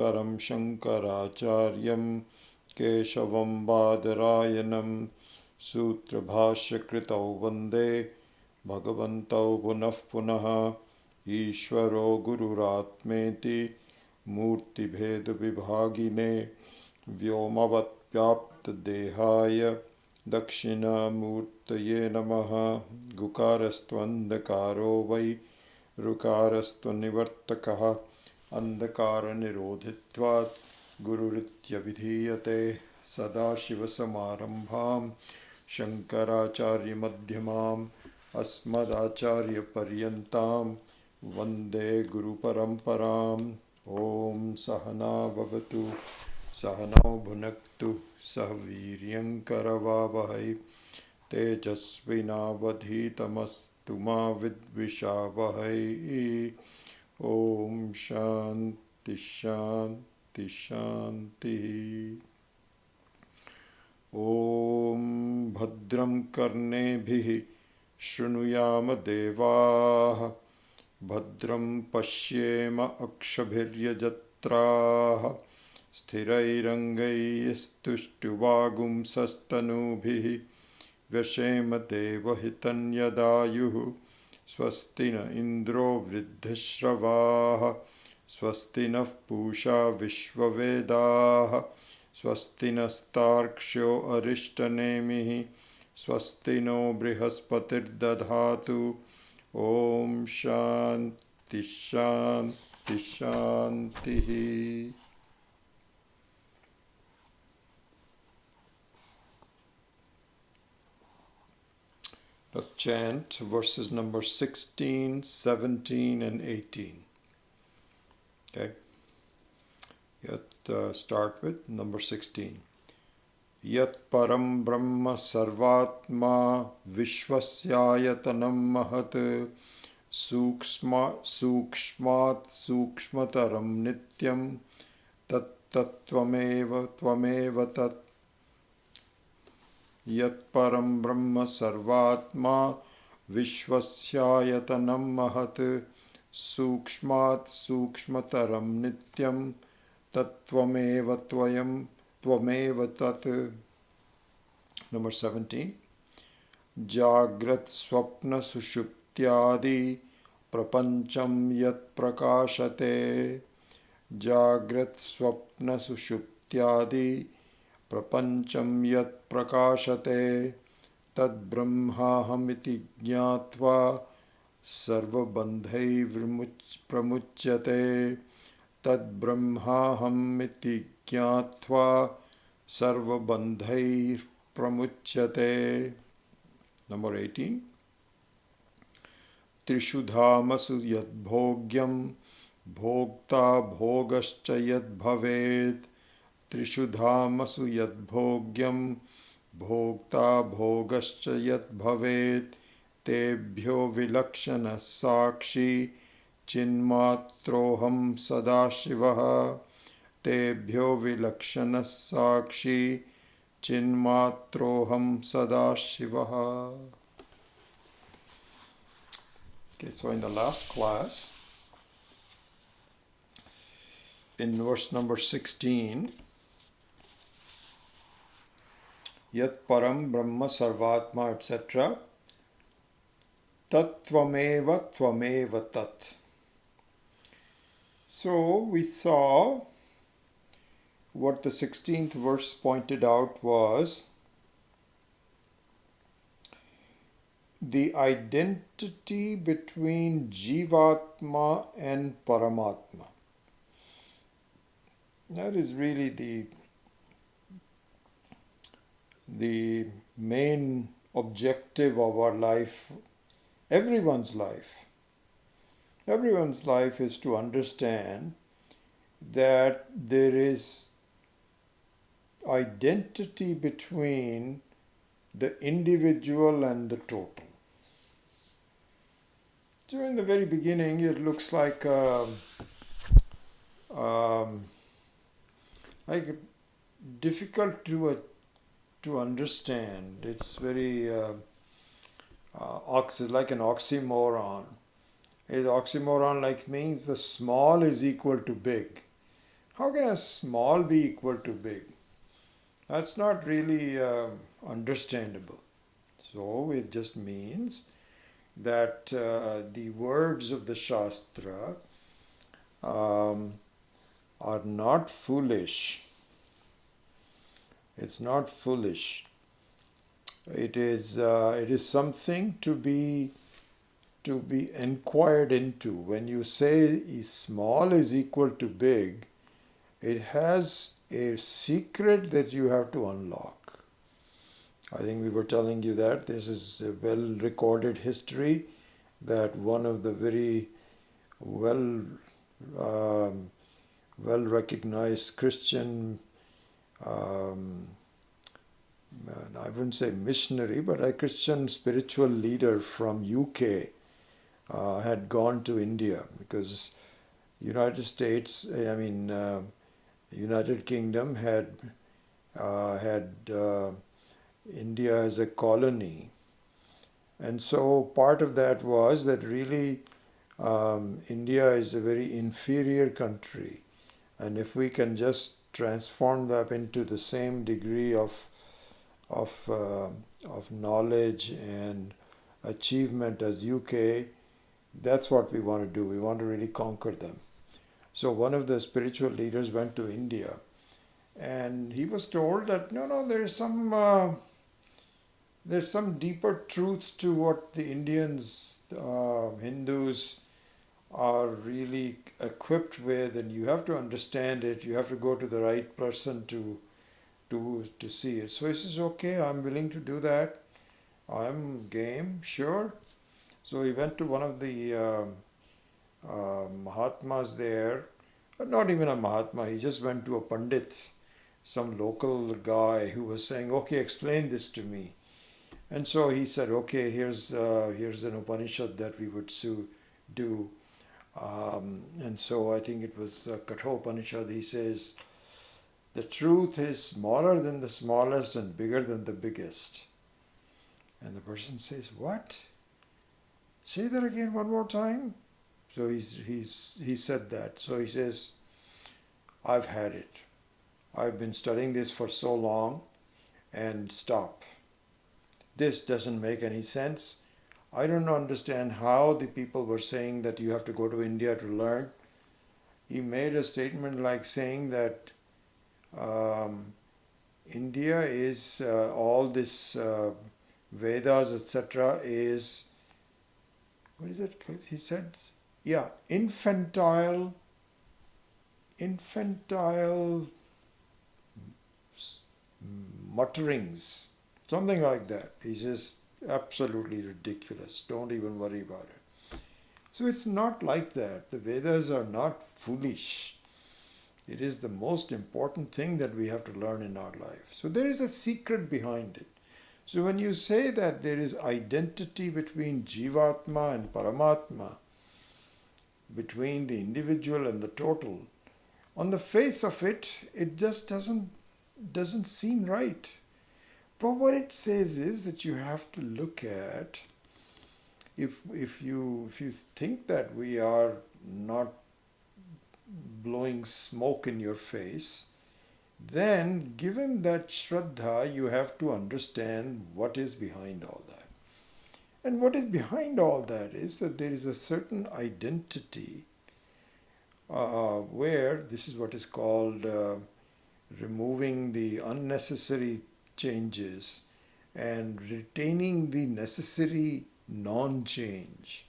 परं शङ्कराचार्यं केशवं बादरायणं सूत्रभाष्यकृतौ वन्दे भगवन्तौ पुनः पुनः। ईश्वरो गुरुरात्मेति मूर्तिभेदविभागिने व्योमवद्व्याप्तदेहाय दक्षिणामूर्तये नमः। गुकारस्त्वन्धकारो वै ऋकारस्त्वनिवर्तकः अन्धकारनिरोधित्वात् गुरुरित्यभिधीयते। सदाशिवसमारम्भां शङ्कराचार्यमध्यमाम् अस्मदाचार्यपर्यन्तां वन्दे गुरुपरम्पराम्। ॐ सहना भवतु सहनौ भुनक्तु सह वीर्यङ्करवावहै तेजस्विनावधीतमस्तु मा विद्विषावहै। ॐ शान्ति शान्ति शान्तिः। ॐ भद्रं कर्णेभिः शृणुयाम देवाः भद्रं पश्येम अक्षभिर्यजत्राः स्थिरैरङ्गैस्तुष्टुवागुंसस्तनूभिः व्यशेम देवहितं यदायुः। स्वस्ति न इन्द्रो वृद्धश्रवाः स्वस्ति नः पूषा विश्ववेदाः स्वस्ति नस्तार्क्ष्यो अरिष्टनेमिः स्वस्ति नो बृहस्पतिर्दधातु। ॐ शान्ति शान्ति शान्तिः। Let's chant verses number 16, 17 and 18. Okay. Start with number 16. Yat param brahma sarvatma vishwasyayatanam mahat sukshmat sukshmataram nityam tat tvameva tat. Yat param brahma sarvatma vishwasyayatanam mahat sukshmat sukshmataram nityam tattvameva tvameva tat. Number 17. Jagrat swapna sushuptyadi prapancham yat prakashate. Jagrat swapna sushuptyadi prapancham yat prakashate tad brahmahamiti jnatva sarvabandhai pramuchyate. Tad brahmahamiti jnatva sarvabandhai pramuchyate. Number 18. Trishudhamasu yad bhogyam bhokta bhogascha yad bhavet. Trishudhamasu yad bhogyam bhokta bhogascha yad bhavet tebhyo vilakshana sakshi chinmatroham sadashivaha. Tebhyo vilakshana sakshi chinmatroham sadashivaha. Okay, so in the last class, in verse number 16, Yat param brahma sarvatma, etc. Tat tvameva tat. So we saw what the 16th verse pointed out was the identity between Jivatma and Paramatma. That is really the main objective of our life, everyone's life. Everyone's life is to understand that there is identity between the individual and the total. So in the very beginning, it looks like difficult to understand. It's very like an oxymoron. Is oxymoron like means the small is equal to big. How can a small be equal to big? That's not really understandable. So it just means that the words of the Shastra um, are not foolish. It's not foolish. It is something to be inquired into. When you say small is equal to big, it has a secret that you have to unlock. I think we were telling you that this is a well recorded history that one of the very well um, well recognized Christian, um, I wouldn't say missionary, but a Christian spiritual leader from UK had gone to India because United States, United Kingdom had India as a colony, and so part of that was that really India is a very inferior country, and if we can just transform that into the same degree of of knowledge and achievement as UK, that's what we want to do. We want to really conquer them. So one of the spiritual leaders went to India, and he was told that no, there's some deeper truth to what the Indians, Hindus, are really equipped with, and you have to understand it. You have to go to the right person to see it. So he says, okay, I'm willing to do that. I'm game, sure. So he went to one of the Mahatmas there, but not even a Mahatma. He just went to a Pandit, some local guy who was saying, okay, explain this to me. And so he said, okay, here's an Upanishad that we would do. And so I think it was Katha Upanishad. He says, the truth is smaller than the smallest and bigger than the biggest. And the person says, what? Say that again one more time. So he said that. So he says, I've had it. I've been studying this for so long, and stop. This doesn't make any sense. I don't understand how the people were saying that you have to go to India to learn. He made a statement like saying that India is all this Vedas, etc., is, what is it? He said, yeah, infantile mutterings, something like that. He says, absolutely ridiculous. Don't even worry about it. So it's not like that. The Vedas are not foolish. It is the most important thing that we have to learn in our life. So there is a secret behind it. So when you say that there is identity between Jivatma and Paramatma, between the individual and the total, on the face of it, it just doesn't seem right. But what it says is that you have to look at, if you think that we are not blowing smoke in your face, then given that Shraddha, you have to understand what is behind all that. And what is behind all that is that there is a certain identity where this is what is called removing the unnecessary changes and retaining the necessary non-change.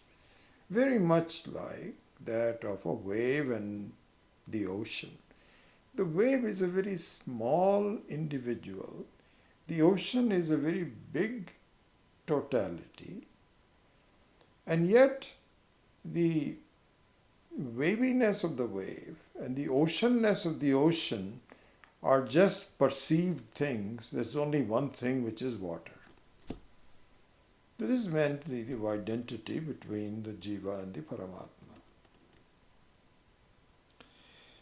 Very much like that of a wave and the ocean. The wave is a very small individual. The ocean is a very big totality. And yet the waviness of the wave and the oceanness of the ocean are just perceived things. There's only one thing, which is water. This is meant the identity between the Jiva and the Paramatma.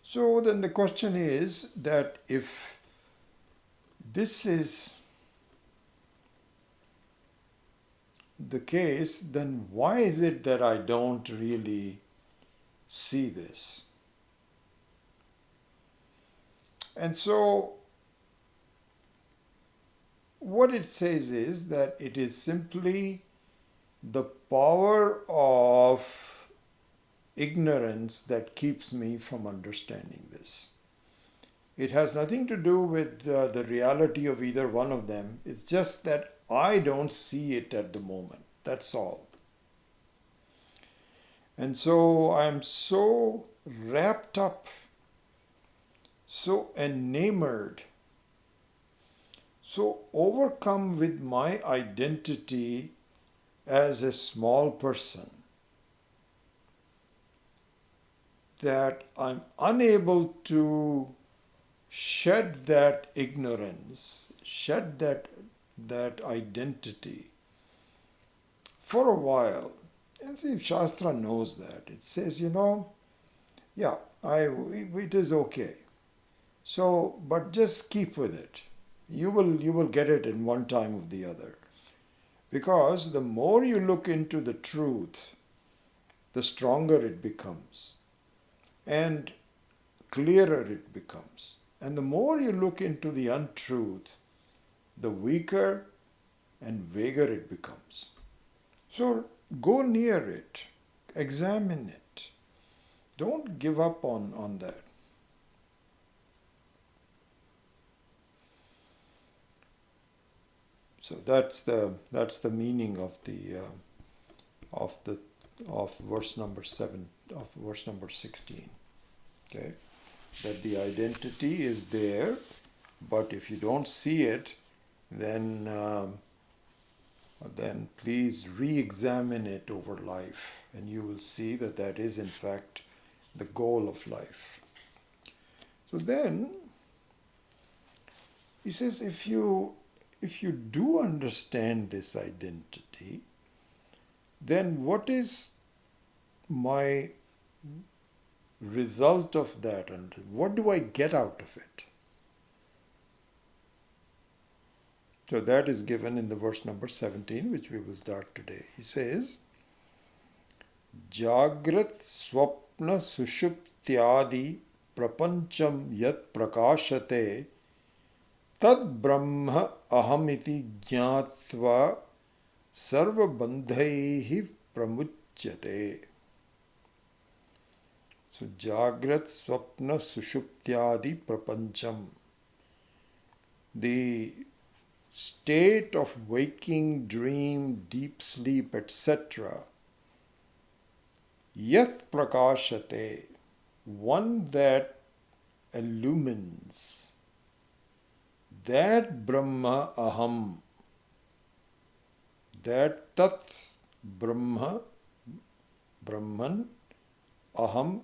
So then the question is that if this is the case, then why is it that I don't really see this? And so what it says is that it is simply the power of ignorance that keeps me from understanding this. It has nothing to do with the reality of either one of them. It's just that I don't see it at the moment. That's all. And so I'm so wrapped up, so enamored, so overcome with my identity as a small person that I'm unable to shed that ignorance, shed that identity for a while. And see, Shastra knows that. It says, yeah, it is okay. So, but just keep with it. You will get it in one time or the other. Because the more you look into the truth, the stronger it becomes and clearer it becomes. And the more you look into the untruth, the weaker and vaguer it becomes. So go near it, examine it. Don't give up on that. So that's the meaning of verse number 7 of verse number 16. Okay, that the identity is there, but if you don't see it, then please re-examine it over life, and you will see that that is in fact the goal of life. So then he says, if you do understand this identity, then what is my result of that, and what do I get out of it? So that is given in the verse number 17, which we will start today. He says, Jagrat swapna sushuptyadi prapancham yat prakashate tad brahma ahamiti jnatva sarva bandhaihi pramuchyate. So Jagrat swapna sushuptyadi prapancham, the state of waking, dream, deep sleep, etc. Yat prakashate, one that illumines, that Brahma aham, that tat Brahma, Brahman, aham,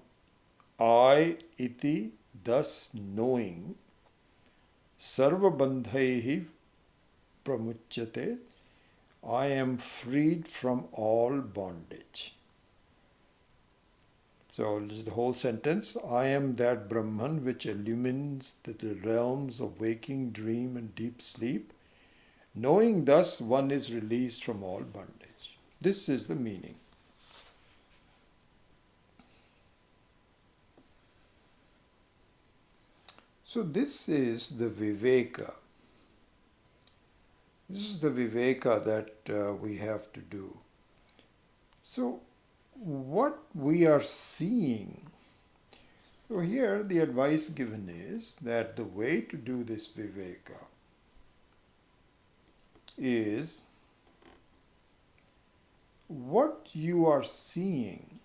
I iti, thus knowing, sarva bandhaihi pramuchyate, I am freed from all bondage. So this is the whole sentence. I am that Brahman which illumines the realms of waking, dream and deep sleep. Knowing thus, one is released from all bondage. This is the meaning. So this is the Viveka. This is the Viveka that we have to do. So what we are seeing, so here the advice given is that the way to do this Viveka is what you are seeing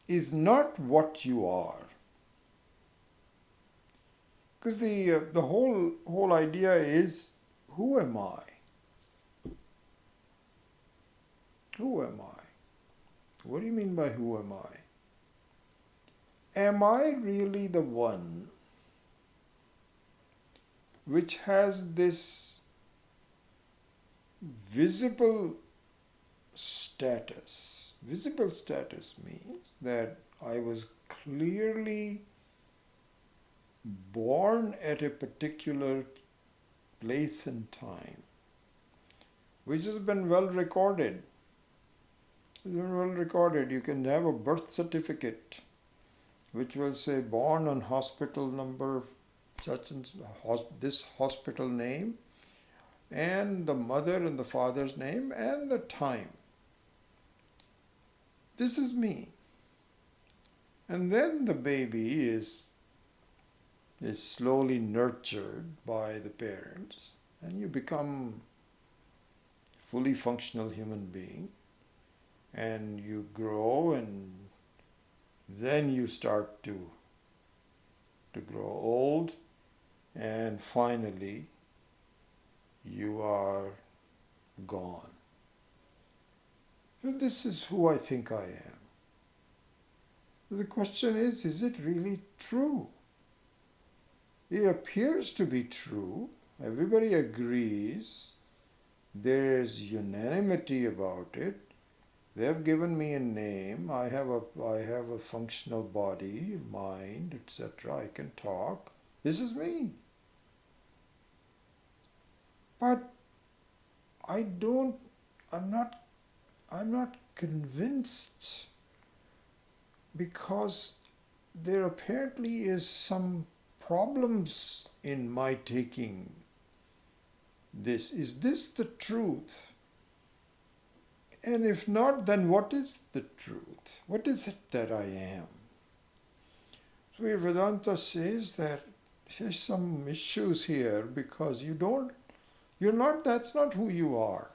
is not what you are. Because the whole idea is, who am I? Who am I? What do you mean by who am I? Am I really the one which has this visible status? Visible status means that I was clearly born at a particular place and time, which has been well recorded. It's been well recorded. You can have a birth certificate which will say born on hospital number such and this hospital name, and the mother and the father's name and the time. This is me. And then the baby is slowly nurtured by the parents, and you become fully functional human being, and you grow, and then you start to grow old, and finally you are gone. So this is who I think I am. The question is it really true? It appears to be true. Everybody agrees. There is unanimity about it. They have given me a name. I have a functional body, mind, etc. I can talk. This is me. But I'm not convinced, because there apparently is some problems in my taking this. Is this the truth? And if not, then what is the truth? What is it that I am? So Vedanta says that there's some issues here, because that's not who you are.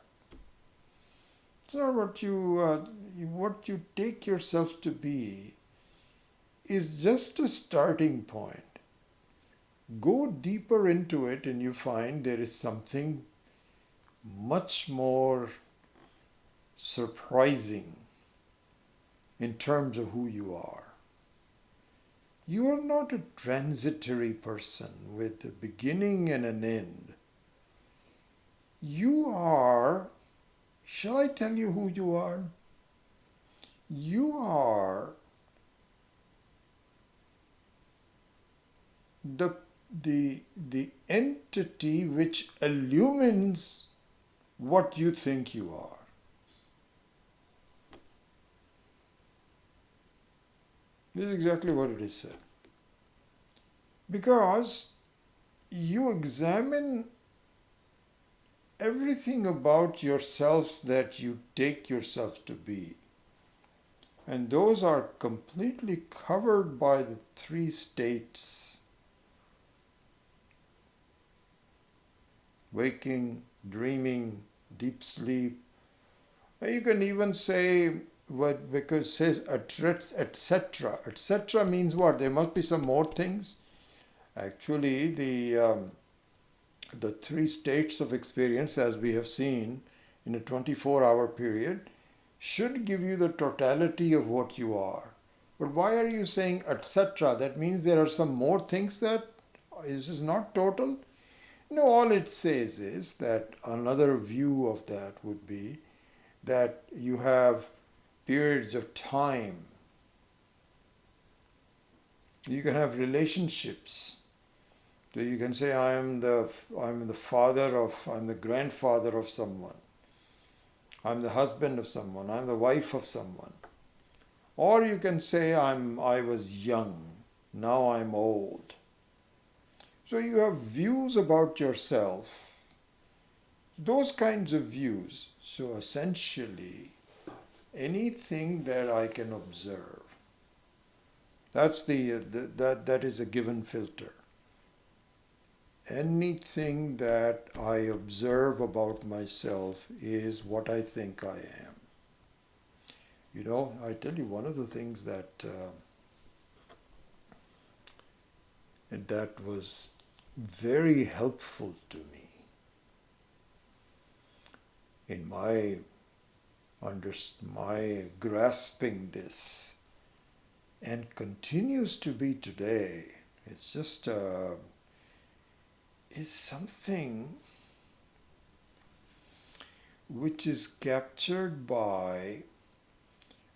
It's not what you take yourself to be is just a starting point. Go deeper into it and you find there is something much more surprising in terms of who you are. You are not a transitory person with a beginning and an end. You are, shall I tell you who you are? You are the entity which illumines what you think you are. This is exactly what it is said. Because you examine everything about yourself that you take yourself to be, and those are completely covered by the three states: waking, dreaming, deep sleep. You can even say, because it says etc. Etc. means what? There must be some more things. Actually, the three states of experience, as we have seen in a 24-hour period, should give you the totality of what you are. But why are you saying etc.? That means there are some more things that this is not total? No, all it says is that another view of that would be that you have periods of time. You can have relationships. So you can say, I'm the grandfather of someone. I'm the husband of someone. I'm the wife of someone. Or you can say, I was young. Now I'm old. So you have views about yourself. Those kinds of views. So essentially, anything that I can observe, that is a given filter. Anything that I observe about myself is what I think I am. You know, I tell you, one of the things that was very helpful to me in my grasping this, and continues to be today, it's just is something which is captured by,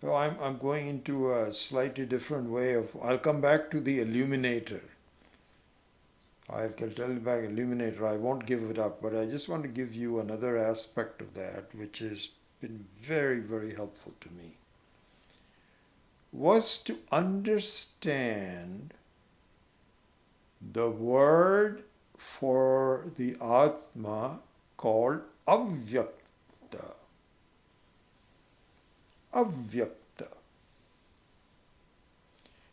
I'm going into a slightly different way of, I'll come back to the illuminator. I'll tell you about illuminator, I won't give it up, but I just want to give you another aspect of that which has been very, very helpful to me. was to understand the word for the Atma called Avyakta. Avyakta.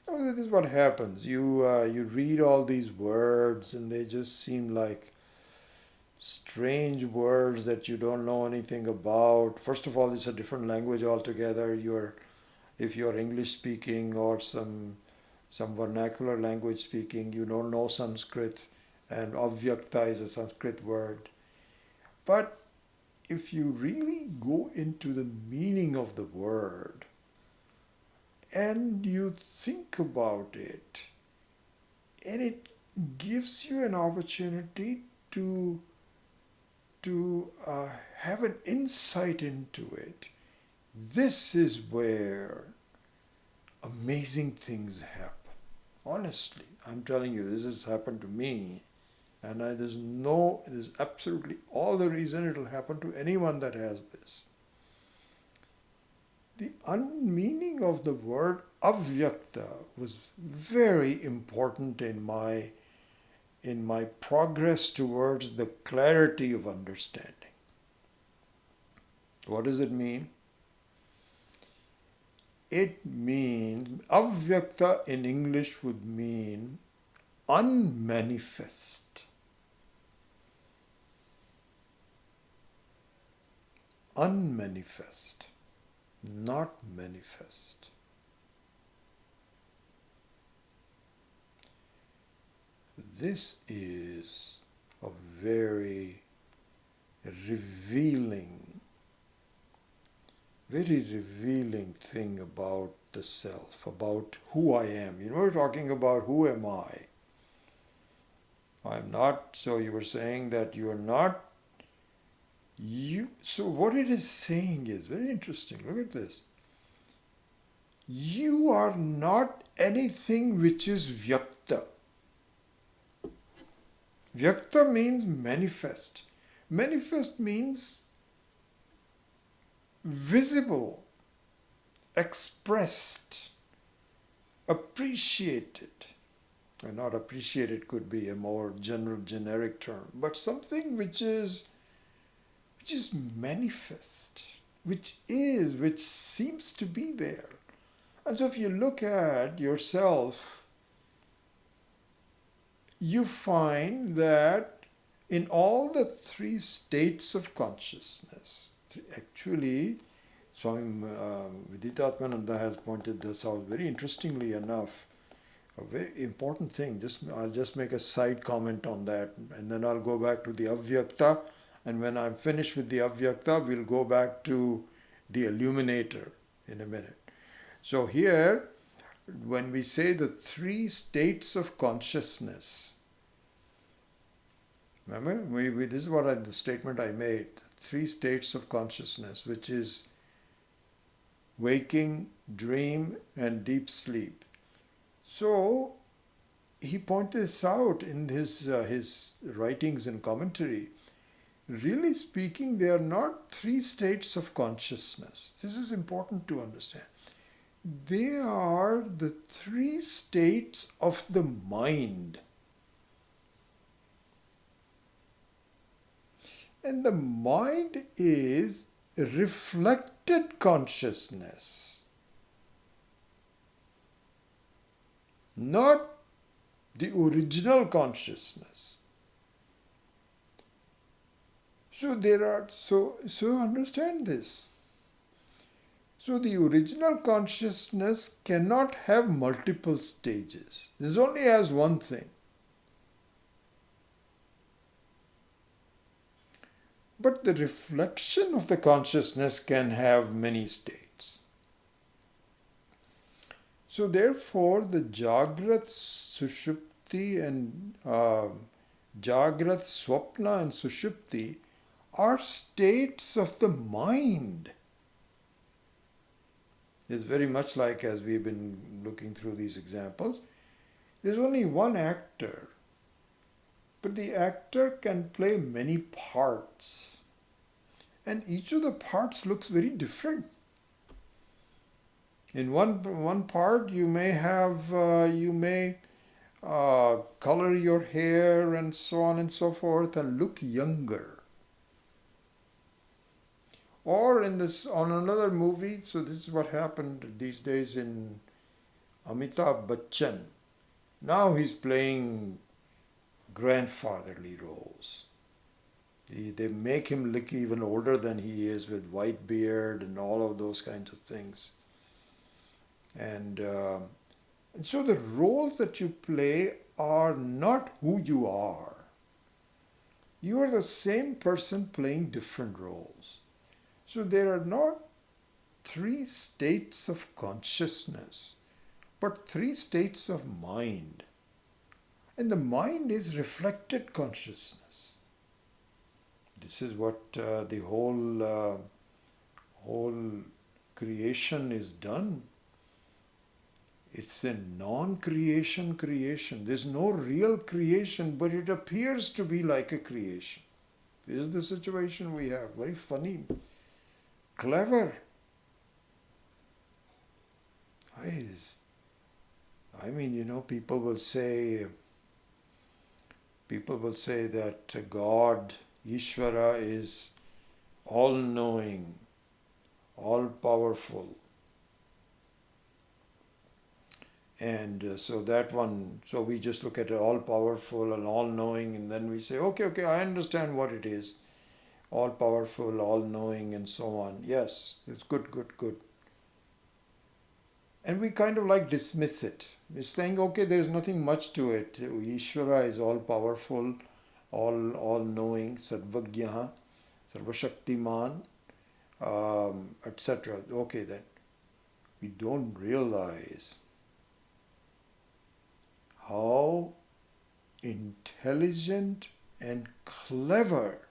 Now, this is what happens. You read all these words and they just seem like strange words that you don't know anything about. First of all, it's a different language altogether. If you're English speaking or some vernacular language speaking, you don't know Sanskrit, and Avyakta is a Sanskrit word. But if you really go into the meaning of the word and you think about it, and it gives you an opportunity to have an insight into it, this is where amazing things happen. Honestly, I'm telling you, this has happened to me, and there's absolutely all the reason it will happen to anyone that has this. The meaning of the word avyakta was very important in my progress towards the clarity of understanding. What does it mean? It means, avyakta in English would mean unmanifest. Unmanifest, not manifest. This is a very revealing thing about the self, about who I am. We're talking about who am I. I'm not, so you were saying that you are not you. So what it is saying is very interesting. Look at this. You are not anything which is vyakta. Vyakta means manifest. Manifest means visible, expressed, appreciated. And not appreciated could be a more general, generic term, but something which is manifest, which seems to be there. And so if you look at yourself, you find that in all the three states of consciousness, actually, Swami Viditatmananda has pointed this out very interestingly enough, a very important thing. I'll just make a side comment on that, and then I'll go back to the Avyakta, and when I'm finished with the Avyakta, we'll go back to the Illuminator in a minute. So here, when we say the three states of consciousness, remember, this is the statement I made, three states of consciousness, which is waking, dream, and deep sleep. So he pointed this out in his writings and commentary. Really speaking, they are not three states of consciousness. This is important to understand. They are the three states of the mind. And the mind is reflected consciousness, not the original consciousness. So understand this. So the original consciousness cannot have multiple stages. This only has one thing. But the reflection of the consciousness can have many states. So therefore, the Jagrat, Sushupti and Jagrat, Swapna and Sushupti are states of the mind. It's very much like, as we've been looking through these examples, there's only one actor. But the actor can play many parts. And each of the parts looks very different. In one part, you may have you may color your hair and so on and so forth and look younger. Or in this on another movie, so this is what happened these days in Amitabh Bachchan. Now he's playing grandfatherly roles. They make him look even older than he is with white beard and all of those kinds of things. And so the roles that you play are not who you are. You are the same person playing different roles. So there are not three states of consciousness, but three states of mind. And the mind is reflected consciousness. This is what the whole creation is done. It's a non-creation creation. There's no real creation, but it appears to be like a creation. This is the situation we have. Very funny, clever. I mean, you know, people will say that God, Ishvara, is all-knowing, all-powerful. And so we just look at it all-powerful and all-knowing, and then we say, okay, I understand what it is. All-powerful, all-knowing, and so on. Yes, it's good. And we kind of like dismiss it. We're saying, okay, there's nothing much to it. Ishvara is all-powerful, all-knowing, Sarvagyaha, Sarvashaktiman, etc. Okay then. We don't realize how intelligent and clever,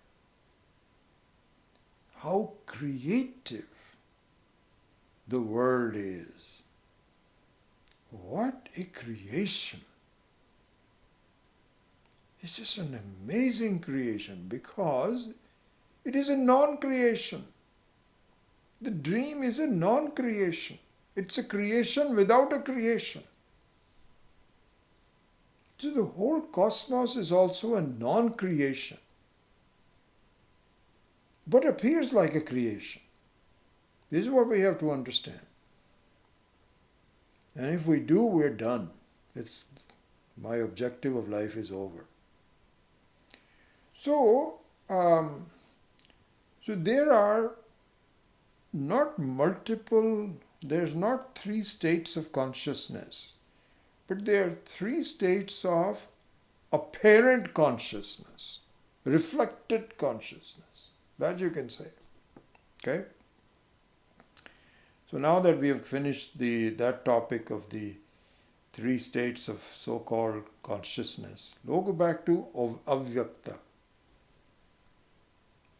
how creative the world is. What a creation! It's just an amazing creation because it is a non-creation. The dream is a non-creation. It's a creation without a creation. So the whole cosmos is also a non-creation, but appears like a creation. This is what we have to understand. And if we do, we're done. My objective of life is over. So there are not there's not three states of consciousness. But there are three states of apparent consciousness, reflected consciousness. That you can say. Okay? So now that we have finished that topic of the three states of so-called consciousness, we'll go back to avyakta,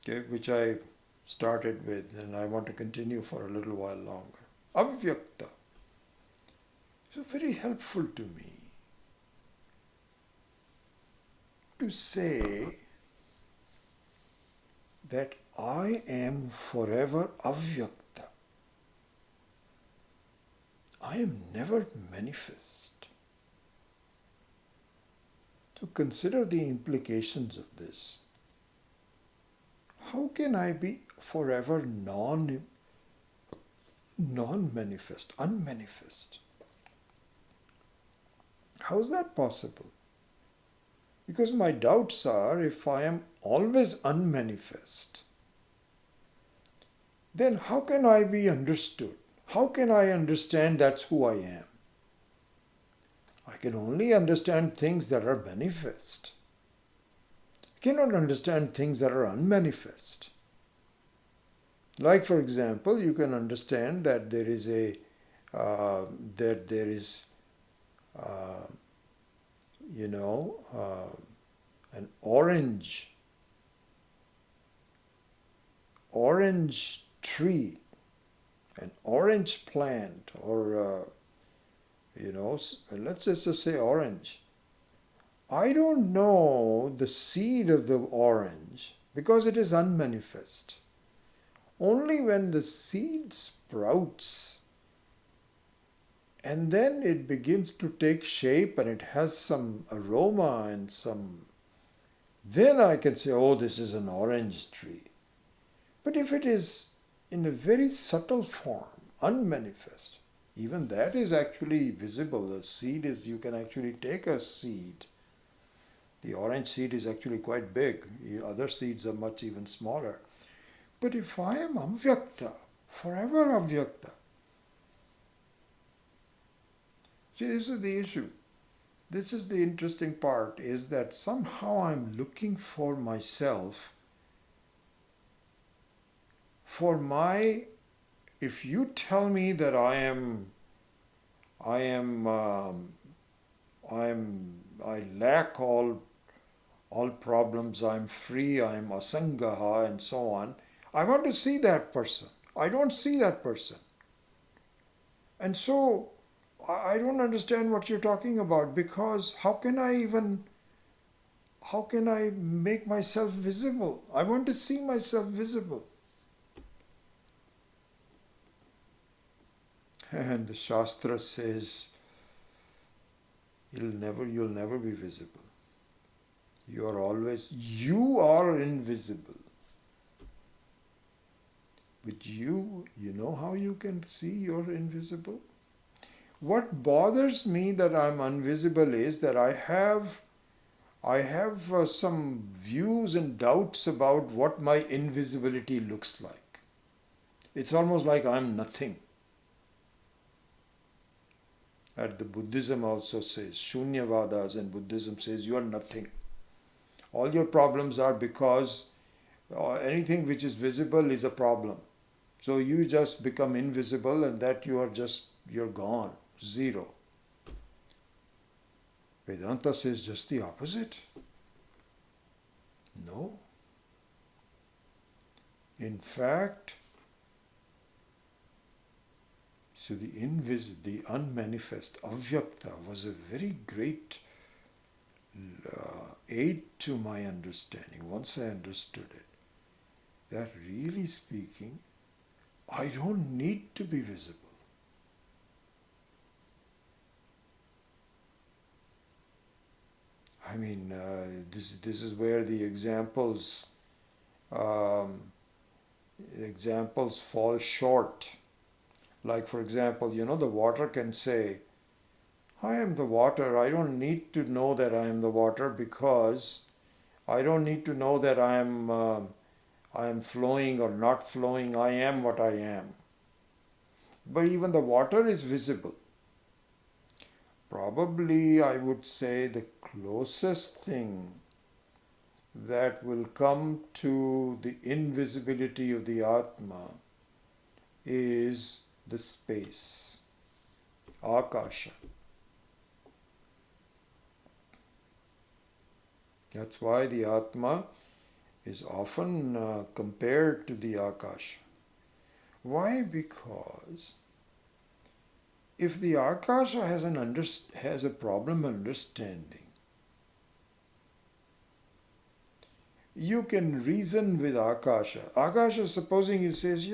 okay, which I started with, and I want to continue for a little while longer. Avyakta. So very helpful to me to say that I am forever avyakta. I am never manifest. So consider the implications of this. How can I be forever non-manifest, unmanifest? How is that possible? Because my doubts are, if I am always unmanifest, then how can I be understood? How can I understand that's who I am? I can only understand things that are manifest. I cannot understand things that are unmanifest. Like, for example, you can understand that there is an orange tree, an orange plant, or let's just say orange. I don't know the seed of the orange because it is unmanifest. Only when the seed sprouts And then it begins to take shape and it has some aroma and some. Then I can say, oh, this is an orange tree. But if it is in a very subtle form, unmanifest, even that is actually visible. The seed is, you can actually take a seed. The orange seed is actually quite big. Other seeds are much even smaller. But if I am avyakta, forever avyakta, see, this is the issue. This is the interesting part, is that somehow I'm looking for myself, for my, if you tell me that I lack all problems, I'm free, I'm asangaha and so on, I want to see that person. I don't see that person. And so I don't understand what you're talking about, because how can I make myself visible? I want to see myself visible. And the Shastra says, you'll never be visible. You are invisible. But you know how you can see you're invisible? What bothers me that I'm invisible is that I have some views and doubts about what my invisibility looks like. It's almost like I'm nothing. And the Buddhism also says, Shunyavadas in Buddhism says you are nothing. All your problems are because anything which is visible is a problem. So you just become invisible, and that you're gone, zero. Vedanta says just the opposite. No. In fact, so the unmanifest, avyakta, was a very great aid to my understanding once I understood it. That really speaking, I don't need to be visible. I mean, this is where the examples fall short. Like, for example, the water can say, I am the water. I don't need to know that I am the water, because I don't need to know that I am flowing or not flowing. I am what I am. But even the water is visible. Probably, I would say, the closest thing that will come to the invisibility of the Atma is the space, Akasha. That's why the Atma is often compared to the Akasha. Why? Because if the Akasha has a problem understanding, you can reason with Akasha. Akasha, supposing he says,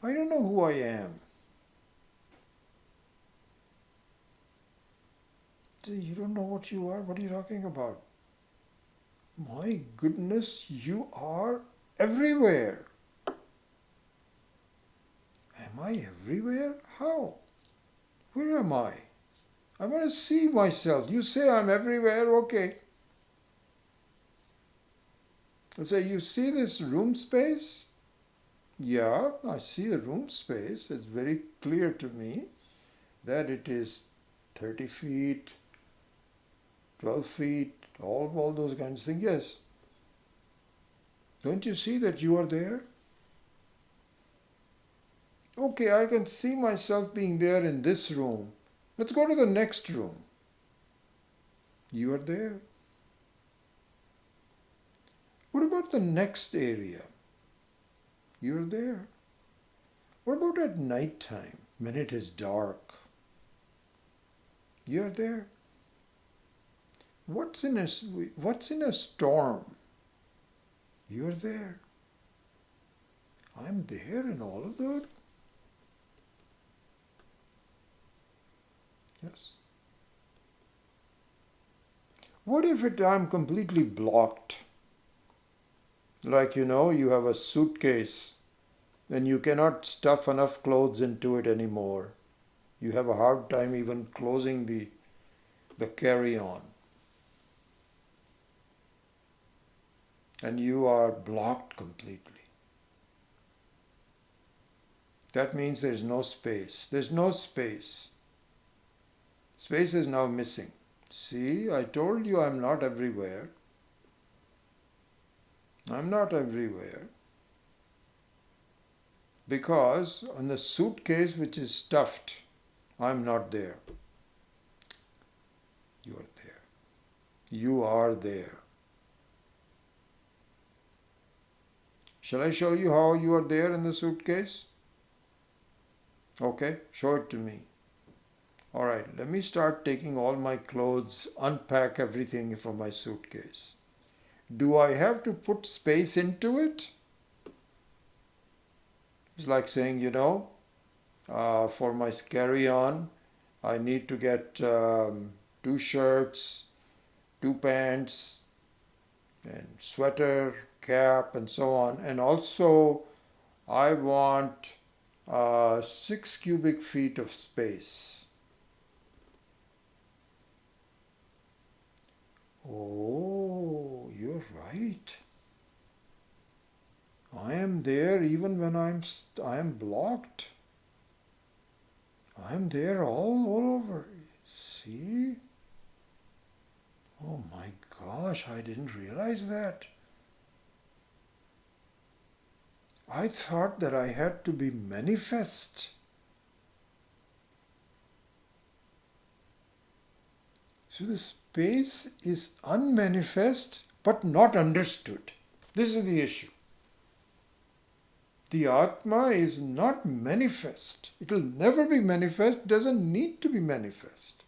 I don't know who I am. You don't know what you are? What are you talking about? My goodness, you are everywhere. Am I everywhere? How? Where am I? I want to see myself. You say I'm everywhere, okay. I say, you see this room space? Yeah, I see the room space. It's very clear to me that it is 30 feet, 12 feet, all those kinds of things. Yes. Don't you see that you are there? Okay, I can see myself being there in this room. Let's go to the next room. You are there. What about the next area? You're there. What about at night time, when it is dark? You're there. What's in a storm? You're there. I'm there in all of that. Yes. What if I'm completely blocked? Like, you have a suitcase and you cannot stuff enough clothes into it anymore. You have a hard time even closing the carry-on. And you are blocked completely. That means there is no space. There's no space. Space is now missing. See, I told you I'm not everywhere. I'm not everywhere. Because on the suitcase which is stuffed, I'm not there. You are there. You are there. Shall I show you how you are there in the suitcase? Okay, show it to me. All right, let me start taking all my clothes, unpack everything from my suitcase. Do I have to put space into it? It's like saying, for my carry-on, I need to get 2 shirts, 2 pants, and sweater, cap, and so on. And also, I want 6 cubic feet of space. Oh, you're right. I am there even when I am blocked. I am there all over. See? Oh my gosh, I didn't realize that. I thought that I had to be manifest. So the space is unmanifest but not understood. This is the issue. The Atma is not manifest. It will never be manifest, doesn't need to be manifest.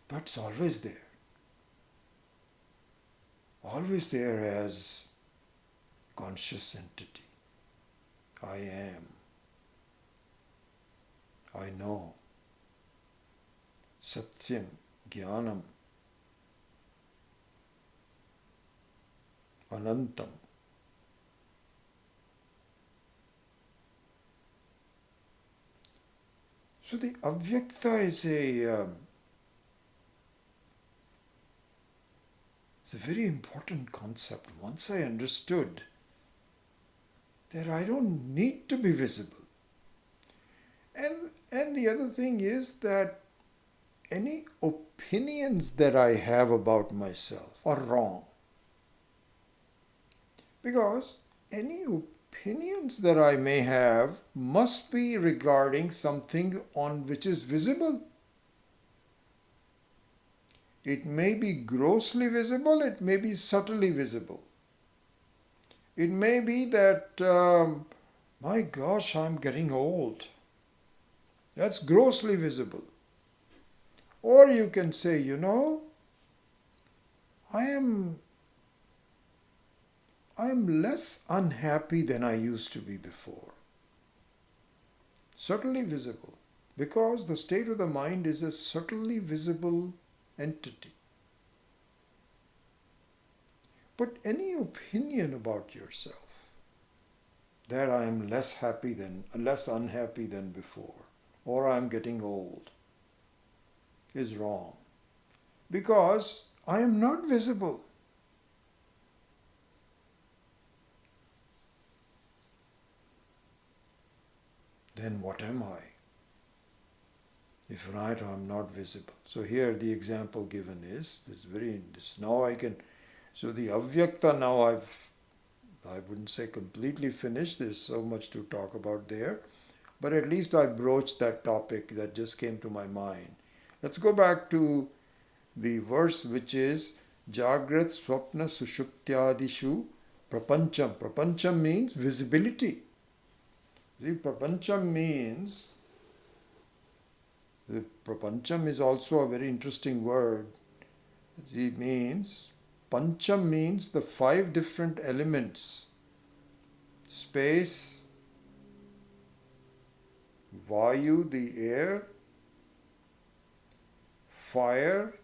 But it's always there. Always there as conscious entity. I am. I know. Satyam, Jnanam, Anantam. So the avyakta is a very important concept. Once I understood that I don't need to be visible. And the other thing is that any opinions that I have about myself are wrong. Because any opinions that I may have must be regarding something on which is visible. It may be grossly visible, it may be subtly visible. It may be that, my gosh, I'm getting old. That's grossly visible. Or you can say, I am less unhappy than I used to be before. Subtly visible. Because the state of the mind is a subtly visible entity. But any opinion about yourself, that I am less unhappy than before, or I am getting old, is wrong. Because I am not visible. Then what am I? If I am not visible. So here the example given is so the avyakta now I wouldn't say completely finished. There's so much to talk about there. But at least I broached that topic that just came to my mind. Let's go back to the verse which is Jagrat Swapna Sushuptyadishu Prapancham. Prapancham means visibility. See, Prapancham means, Prapancham is also a very interesting word. It means, Pancham means the 5 different elements. Space, Vayu, the air, fire,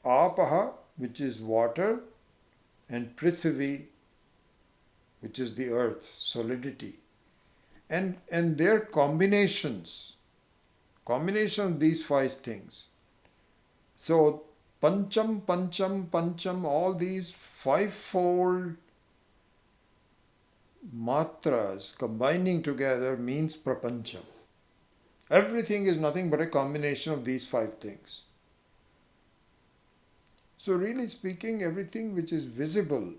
apaha, which is water, and prithvi, which is the earth, solidity. And their combination of these five things. So pancham, pancham, pancham, all these fivefold matras combining together means prapancham. Everything is nothing but a combination of these five things. So really speaking, everything which is visible,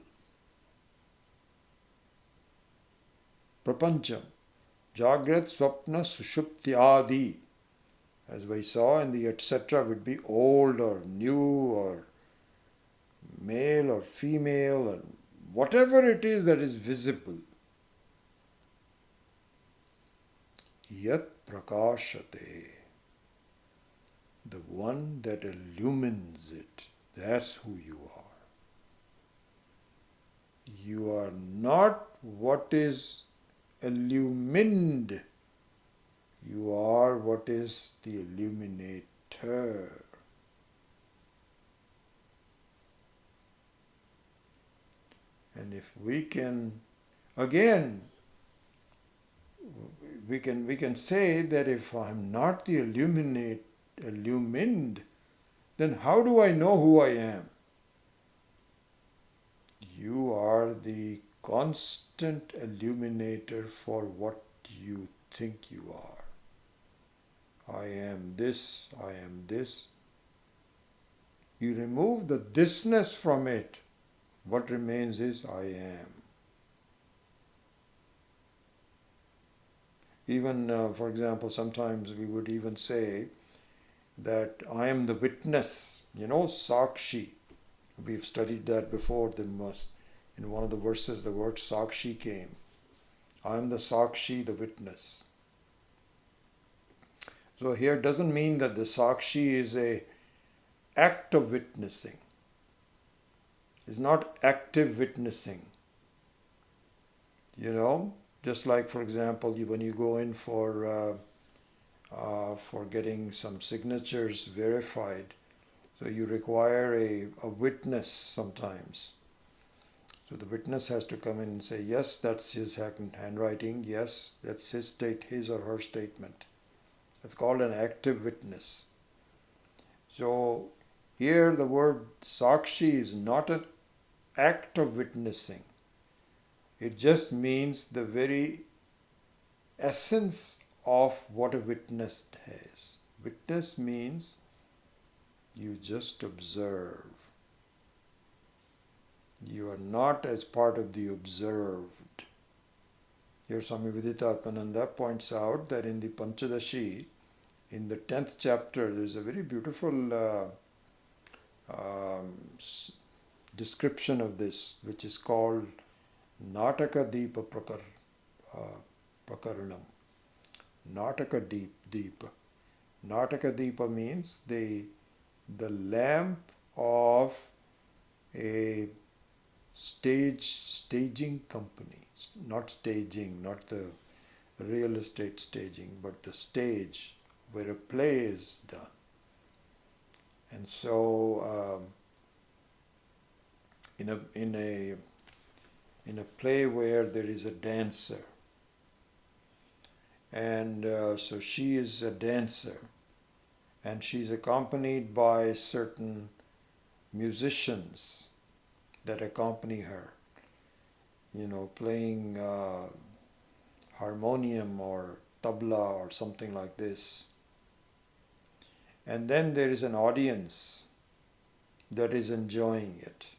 prapancham, jagrat, swapna, sushuptyadi, as we saw, and the etc. would be old or new or male or female, or whatever it is that is visible. Yat prakashate, the one that illumines it, that's who you are. You are not what is illumined. You are what is the illuminator. And if we can, again, we can say that if I'm not the illumined, then how do I know who I am? You are the constant illuminator for what you think you are. I am this, I am this. You remove the thisness from it. What remains is I am. Even, for example, sometimes we would even say that I am the witness, Sakshi. We've studied that before. In one of the verses, the word Sakshi came. I am the Sakshi, the witness. So here doesn't mean that the Sakshi is a act of witnessing. It's not active witnessing. Just like, for example, when you go in for getting some signatures verified, so you require a witness sometimes. So the witness has to come in and say, yes, that's his handwriting, yes, that's his or her statement. It's called an active witness. So here the word Sakshi is not an act of witnessing. It just means the very essence of what a witness has. Witness means you just observe. You are not as part of the observed. Here Swami Viditatmananda points out that in the Panchadashi, in the 10th chapter, there is a very beautiful description of this, which is called Nataka Deepa Prakaranam. Nataka Deepa. Nataka Deepa means the lamp of a staging company. Not staging, not the real estate staging, but the stage where a play is done. And so in a play where there is a dancer, and so she is a dancer, and she's accompanied by certain musicians that accompany her, playing harmonium or tabla or something like this. And then there is an audience that is enjoying it.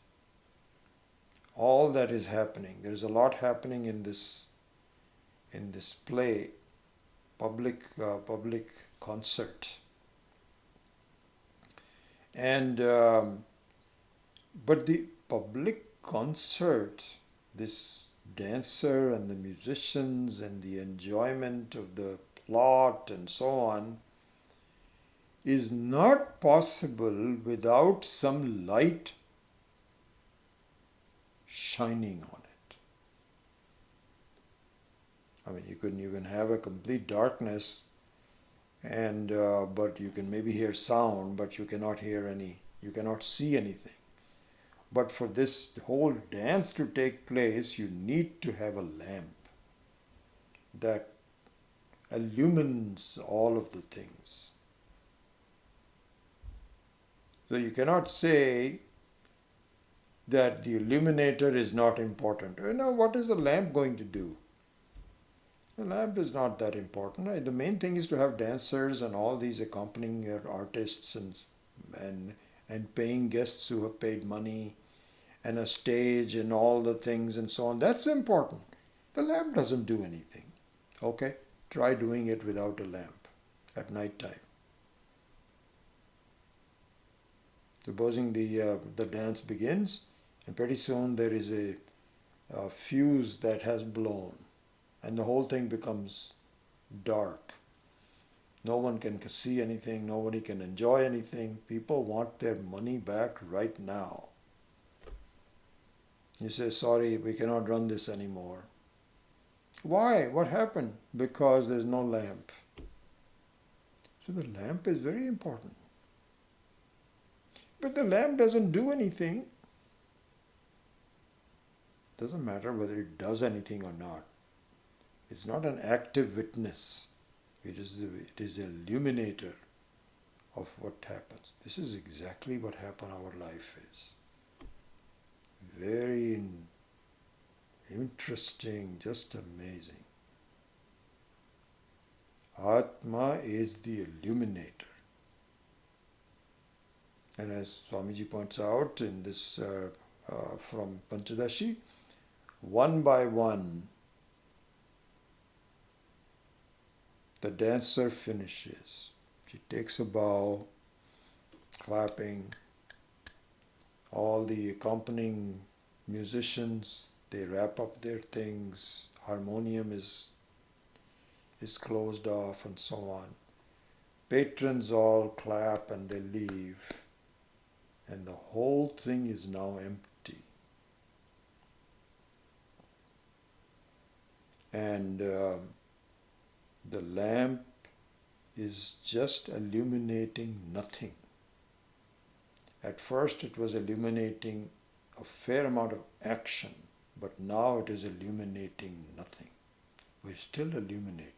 All that is happening. There is a lot happening in this play, public concert. And but the public concert, this dancer and the musicians and the enjoyment of the plot and so on, is not possible without some light shining on it. I mean, you can have a complete darkness, and but you can maybe hear sound, but you cannot you cannot see anything. But for this whole dance to take place, you need to have a lamp that illumines all of the things. So you cannot say that the illuminator is not important. Now, what is the lamp going to do? The lamp is not that important. Right? The main thing is to have dancers and all these accompanying artists and paying guests who have paid money and a stage and all the things and so on. That's important. The lamp doesn't do anything. Okay? Try doing it without a lamp at night time. Supposing the dance begins, and pretty soon there is a fuse that has blown, and the whole thing becomes dark. No one can see anything, nobody can enjoy anything. People want their money back right now. You say, sorry, we cannot run this anymore. Why? What happened? Because there's no lamp. So the lamp is very important. But the lamp doesn't do anything. Doesn't matter whether it does anything or not. It's not an active witness. It is an illuminator of what happens. This is exactly what our life is. Very interesting, just amazing. Atma is the illuminator. And as Swamiji points out in this from Panchadashi, one by one, the dancer finishes. She takes a bow, clapping. All the accompanying musicians, they wrap up their things. Harmonium is closed off and so on. Patrons all clap and they leave. And the whole thing is now empty. And the lamp is just illuminating nothing. At first it was illuminating a fair amount of action, but now it is illuminating nothing. We're still illuminating.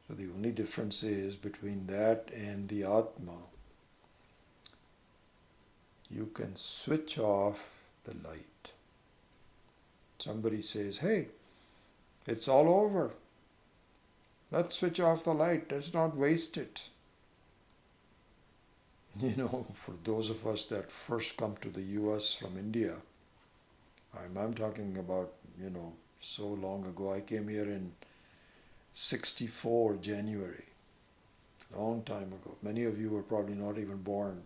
So the only difference is between that and the Atma. You can switch off the light. Somebody says, hey, it's all over. Let's switch off the light. Let's not waste it. You know, for those of us that first come to the US from India, I'm talking about, so long ago. I came here in 64 January, long time ago. Many of you were probably not even born.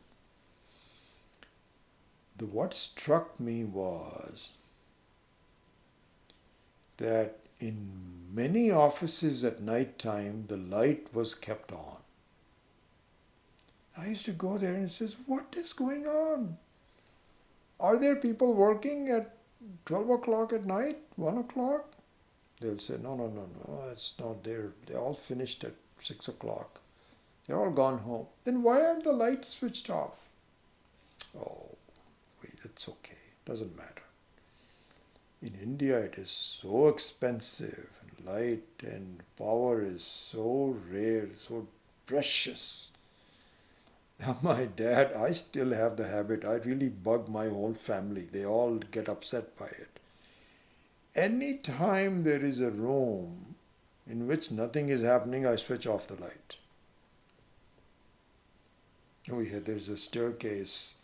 What struck me was that in many offices at night time, the light was kept on. I used to go there and says, what is going on? Are there people working at 12 o'clock at night, 1 o'clock? They'll say, no, it's not there. They all finished at 6 o'clock. They're all gone home. Then why aren't the lights switched off? Oh, wait, it's okay. Doesn't matter. In India, it is so expensive. Light and power is so rare, so precious. My dad, I still have the habit. I really bug my whole family. They all get upset by it. Any time there is a room in which nothing is happening, I switch off the light. There's a staircase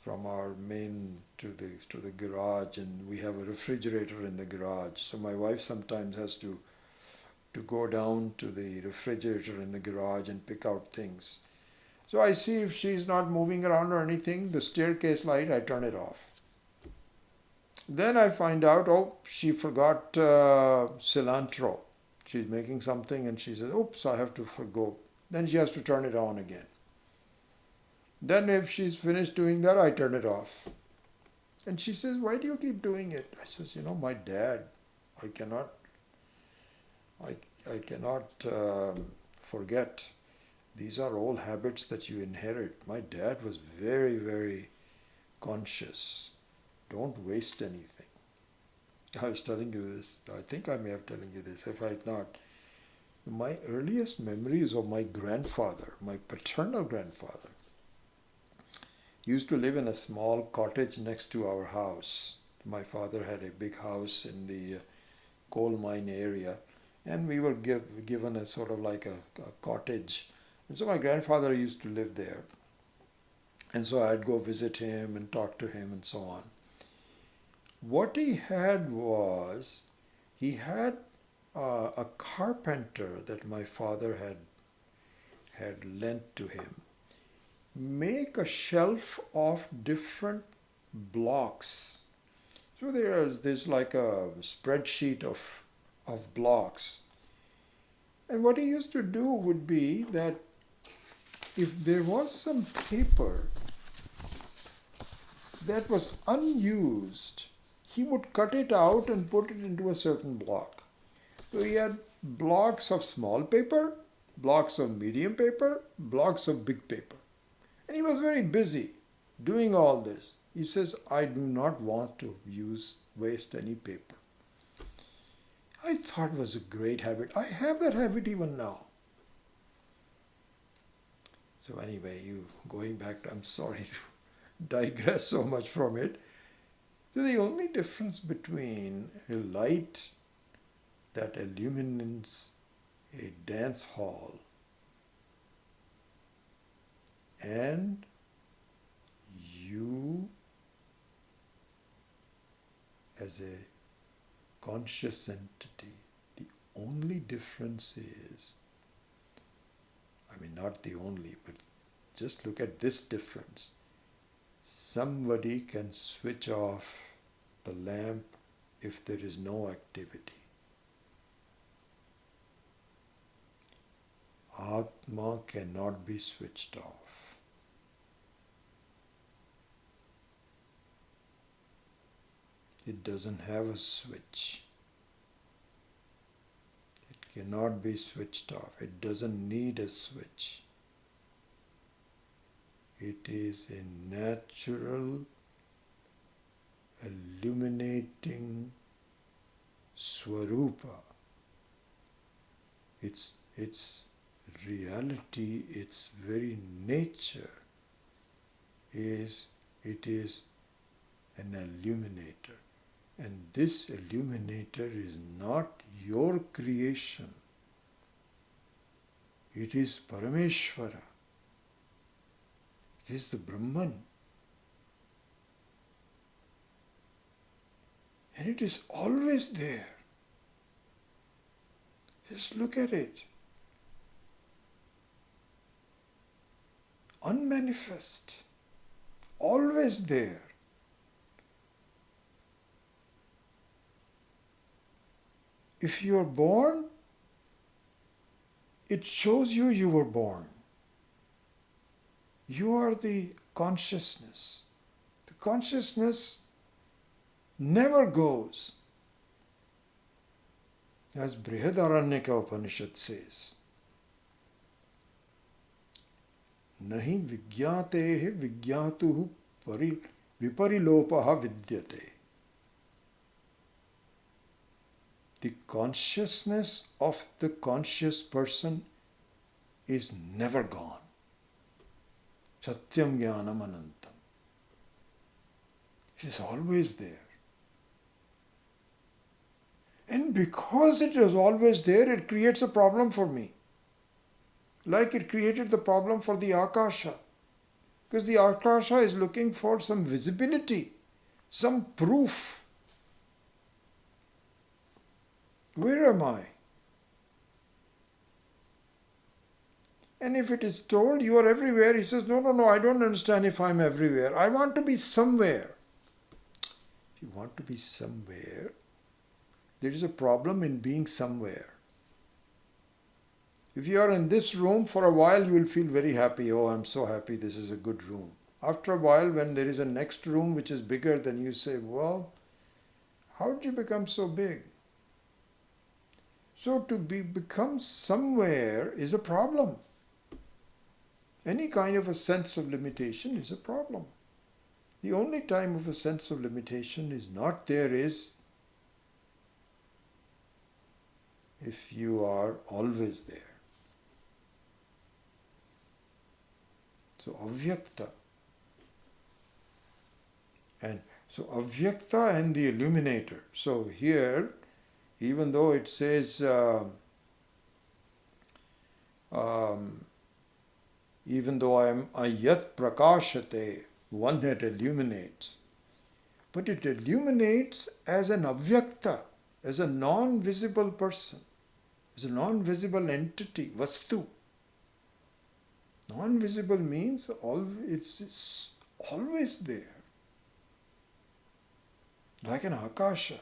from our main to the garage, and we have a refrigerator in the garage. So my wife sometimes has to go down to the refrigerator in the garage and pick out things. So I see if she's not moving around or anything, the staircase light, I turn it off. Then I find out, she forgot cilantro. She's making something and she says, oops, I have to forgo. Then she has to turn it on again. Then if she's finished doing that, I turn it off. And she says, why do you keep doing it? I says, my dad, I cannot, I, I cannot forget. These are all habits that you inherit. My dad was very, very conscious. Don't waste anything. I was telling you this. I think I may have telling you this. If I had not, my earliest memories of my grandfather, my paternal grandfather, used to live in a small cottage next to our house. My father had a big house in the coal mine area, and we were given a sort of like a cottage. And so my grandfather used to live there. And so I'd go visit him and talk to him and so on. What he had was, he had a carpenter that my father had lent to him make a shelf of different blocks. So there's like a spreadsheet of blocks. And what he used to do would be that if there was some paper that was unused, he would cut it out and put it into a certain block. So he had blocks of small paper, blocks of medium paper, blocks of big paper. And he was very busy doing all this. He says, I do not want to waste any paper. I thought it was a great habit. I have that habit even now. So anyway, going back to, I'm sorry to digress so much from it. So the only difference between a light that illumines a dance hall and you as a conscious entity, the only difference is, not the only, but just look at this difference. Somebody can switch off the lamp if there is no activity. Atma cannot be switched off. It doesn't have a switch. It cannot be switched off. It doesn't need a switch. It is a natural, illuminating Swarupa. Its reality, its very nature is, it is an illuminator. And this illuminator is not your creation. It is Parameshvara. It is the Brahman. And it is always there. Just look at it. Unmanifest. Always there. If you are born, it shows you were born. You are the consciousness. The consciousness never goes. As Brihadaranyaka Upanishad says, Nahi vigyatehe vigyatuhu viparilopaha vidyate. The consciousness of the conscious person is never gone. Satyam Jnanam Anantam. It is always there. And because it is always there, it creates a problem for me. Like it created the problem for the Akasha. Because the Akasha is looking for some visibility, some proof. Where am I? And if it is told you are everywhere, he says, no, I don't understand if I'm everywhere. I want to be somewhere. If you want to be somewhere, there is a problem in being somewhere. If you are in this room for a while, you will feel very happy. Oh, I'm so happy, this is a good room. After a while, when there is a next room which is bigger, then you say, well, how did you become so big? So to become somewhere is a problem. Any kind of a sense of limitation is a problem. The only time of a sense of limitation is not there is if you are always there. So avyakta. And so avyakta and the illuminator. So here, even though it says even though I am ayat prakashate, one that illuminates, but it illuminates as an avyakta, as a non-visible person, as a non-visible entity, vastu. Non-visible means it's always there, like an akasha,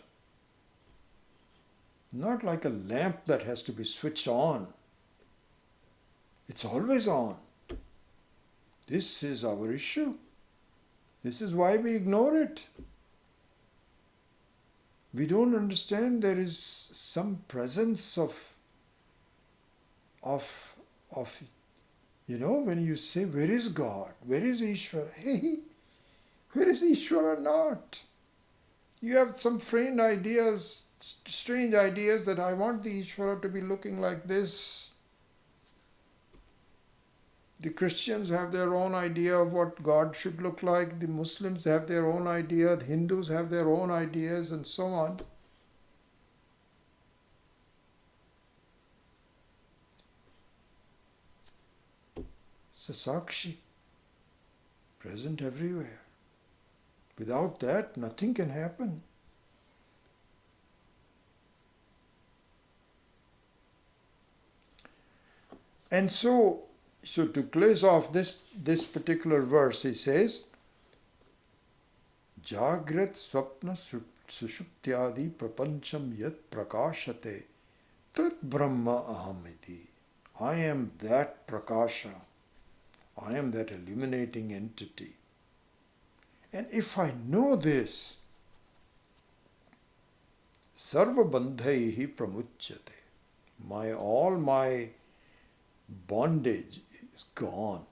not like a lamp that has to be switched on. It's always on. This is our issue. This is why we ignore it. We don't understand there is some presence of when you say, where is God? Where is Ishvara? Hey, where is Ishvara not? You have some strange ideas that I want the Ishvara to be looking like this. The Christians have their own idea of what God should look like. The Muslims have their own idea. The Hindus have their own ideas, and so on. It's a Sakshi, present everywhere. Without that, nothing can happen. And so to close off this particular verse, he says, Jagrat swapna sushuptyadi prapancham yat prakashate tat brahma ahamiti. I am that prakasha. I am that illuminating entity. And if I know this, sarva bandhaihi pramuchyate. All my bondage is gone.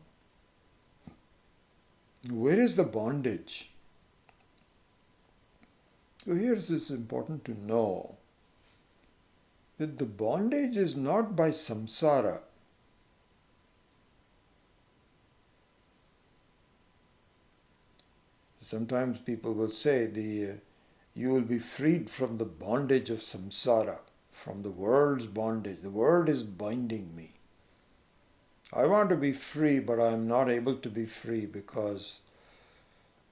Where is the bondage? So here it is important to know that the bondage is not by samsara. Sometimes people will say you will be freed from the bondage of samsara, from the world's bondage. The world is binding me. I want to be free, but I am not able to be free because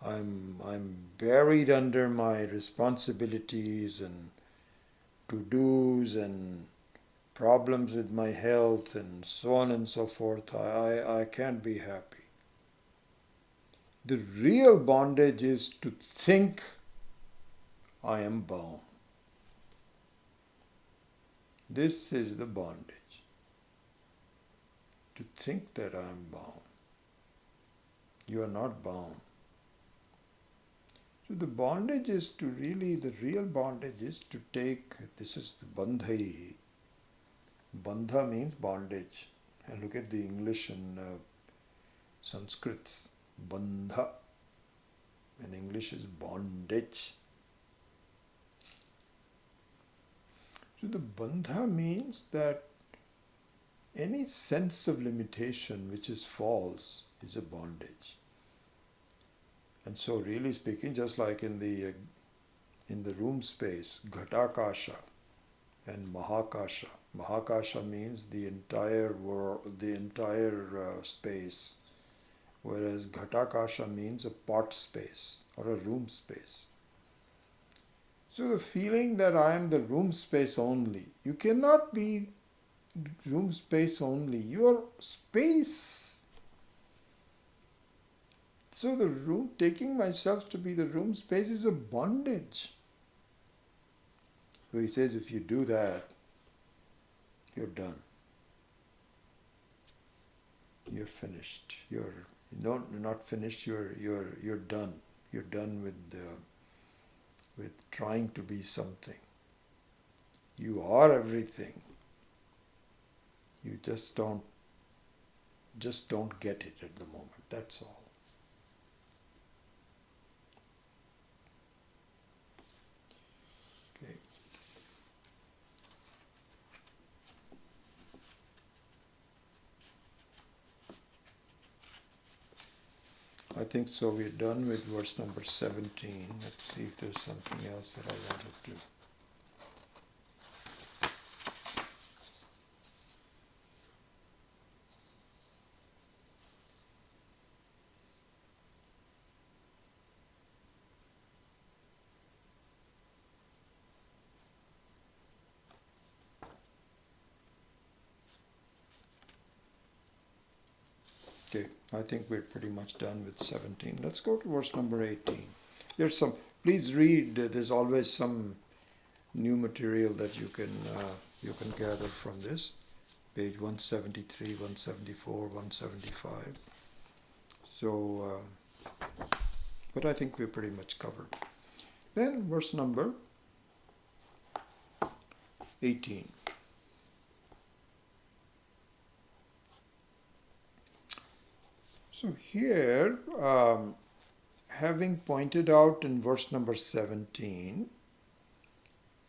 I'm buried under my responsibilities and to-dos and problems with my health and so on and so forth. I can't be happy. The real bondage is to think I am bound. This is the bondage. To think that I am bound. You are not bound. So the bondage is the real bondage is to take, this is the bandhai. Bandha means bondage. And look at the English and Sanskrit. Bandha. In English is bondage. So the bandha means that any sense of limitation which is false is a bondage. And so really speaking, just like in the room space, ghatakasha and mahakasha. Mahakasha means the entire world, the entire space, whereas ghatakasha means a pot space or a room space. So the feeling that I am the room space only, you cannot be room space only, you are space. So the room, taking myself to be the room space is a bondage. So he says, if you do that, you're done. You're finished. You're not finished. You're done. You're done with trying to be something. You are everything. You just don't get it at the moment. That's all. Okay. I think so. We're done with verse number 17. Let's see if there's something else that I wanted to. Okay, I think we're pretty much done with 17. Let's go to verse number 18. There's some, please read, there's always some new material that you can gather from this. Page 173, 174, 175. So, but I think we're pretty much covered. Then verse number 18. So here, having pointed out in verse number 17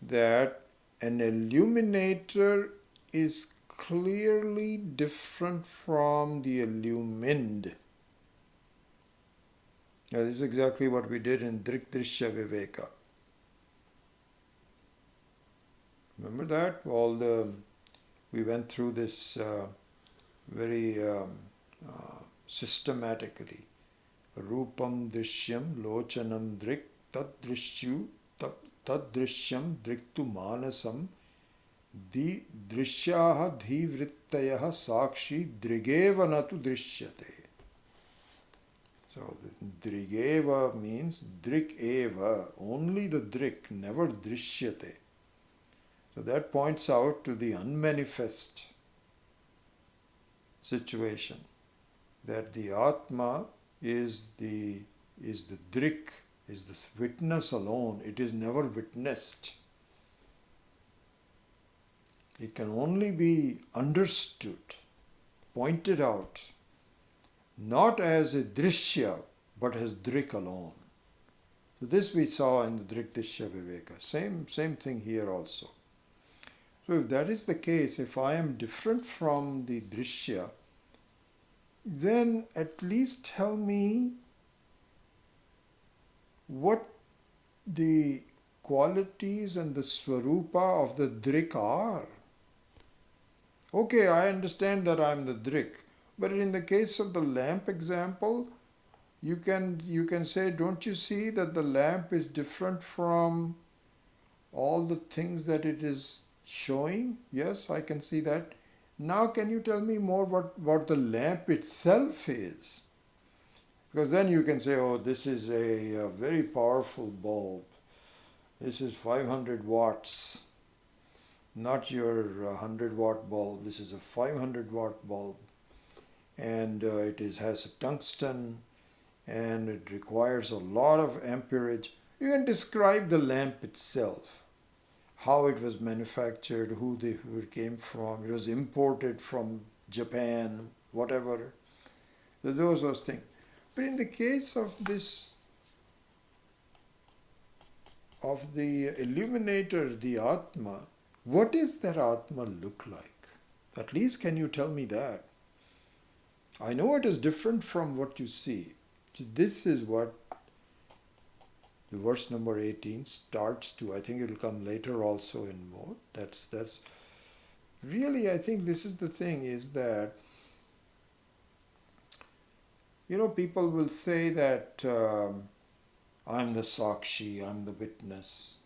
that an illuminator is clearly different from the illumined. Now, this is exactly what we did in Drikdrishya Viveka. Remember that? We went through this very systematically. Rupam Drishyam Lochanam Drik Tadrishyam Driktu Manasam Di Drishyaha Dhivrittayaha Sakshi Drigeva Natu Drishyate. So Drigeva means Drik Eva, only the Drik, never Drishyate. So that points out to the unmanifest situation, that the Atma is the Drik, is the witness alone. It is never witnessed. It can only be understood, pointed out, not as a Drishya, but as Drik alone. So this we saw in the Drikdishya Viveka. Same thing here also. So if that is the case, if I am different from the Drishya, then at least tell me what the qualities and the swarupa of the Drik are. Okay, I understand that I am the Drik, but in the case of the lamp example, you can say, don't you see that the lamp is different from all the things that it is showing? Yes, I can see that. Now can you tell me more what the lamp itself is? Because then you can say, oh, this is a very powerful bulb. This is 500 watts. Not your 100-watt bulb. This is a 500-watt bulb. And it has a tungsten, and it requires a lot of amperage. You can describe the lamp itself. How it was manufactured, who it came from. It was imported from Japan, whatever. So those things. But in the case of this, of the illuminator, the Atma, what does that Atma look like? At least can you tell me that? I know it is different from what you see. So this is what the verse number 18 starts to. I think it will come later also in more. That's really, I think this is the thing, is that, people will say that I'm the Sakshi, I'm the witness.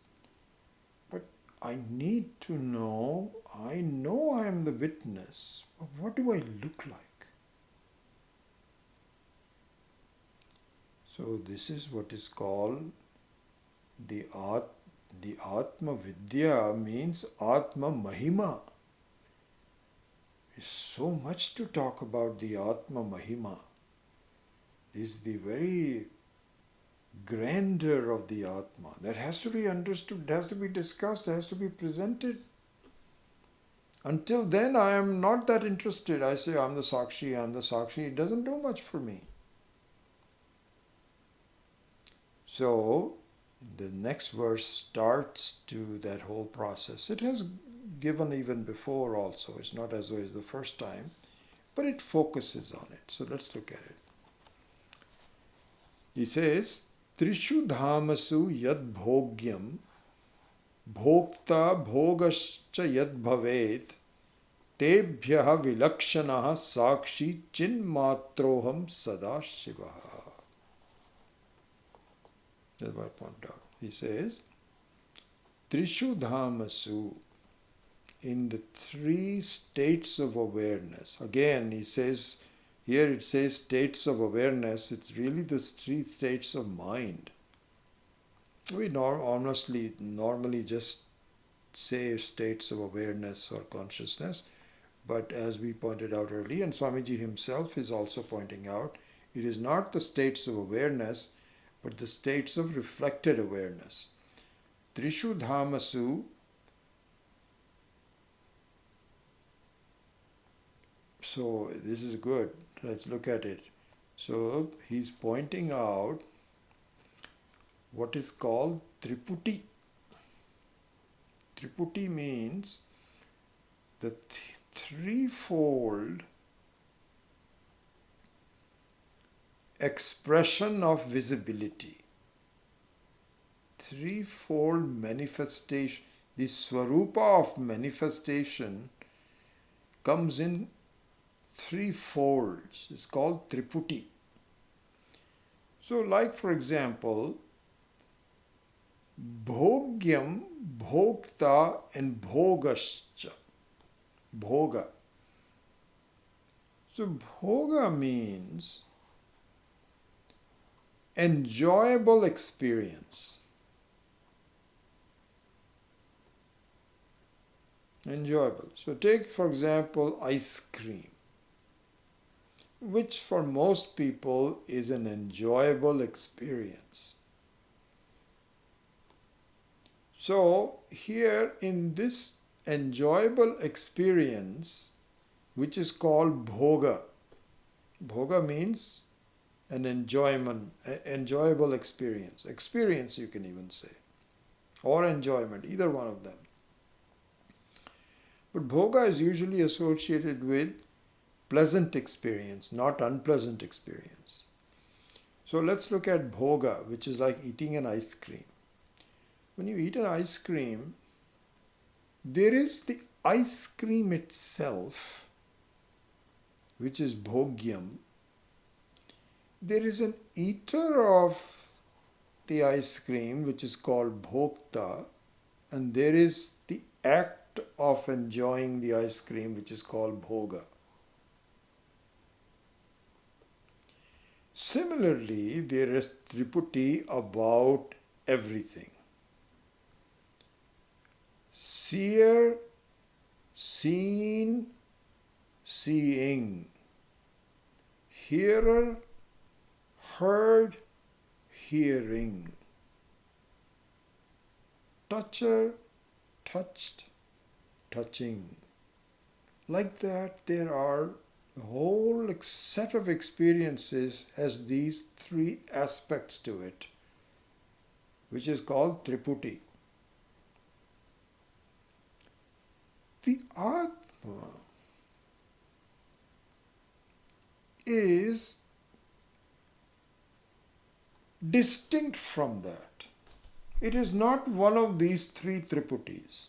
But I need to know, I know I am the witness, but what do I look like? So this is what is called the Atma Vidya, means Atma Mahima. There's so much to talk about the Atma Mahima. is the very grandeur of the Atma. That has to be understood, it has to be discussed, it has to be presented. Until then, I am not that interested. I say, I'm the Sakshi, I'm the Sakshi. It doesn't do much for me. So, the next verse starts to that whole process. It has given even before also. It's not as though it's the first time, but it focuses on it. So let's look at it. He says, Trishu dhamasu yad bhogyam bhokta bhogascha yad bhavet tebhyaha vilakshanaha sakshi chinmatroham sada shivaha. That's what I point out. He says, Trishu dhamasu, in the three states of awareness. Again, he says, here it says states of awareness. It's really the three states of mind. We normally just say states of awareness or consciousness, but as we pointed out earlier, and Swamiji himself is also pointing out, it is not the states of awareness, but the states of reflected awareness. Trishu dhamasu. So this is good. Let's look at it. So he's pointing out what is called Triputi. Triputi means the threefold expression of visibility. Threefold manifestation. The Swarupa of manifestation comes in three folds. It's called Triputi. So like for example, Bhogyam, Bhokta and Bhogascha. Bhoga. So Bhoga means enjoyable experience. Enjoyable. So take for example ice cream, which for most people is an enjoyable experience. So here in this enjoyable experience, which is called bhoga. Bhoga means an enjoyable experience. Experience you can even say. Or enjoyment, either one of them. But bhoga is usually associated with pleasant experience, not unpleasant experience. So let's look at bhoga, which is like eating an ice cream. When you eat an ice cream, there is the ice cream itself, which is bhogyam. There is an eater of the ice cream, which is called bhokta, and there is the act of enjoying the ice cream, which is called bhoga. Similarly, there is Triputi about everything. Seer, seen, seeing. Hearer, heard, hearing. Toucher, touched, touching. Like that, there are a whole set of experiences has these three aspects to it, which is called Triputi. The Atma is distinct from that. It is not one of these three Triputis.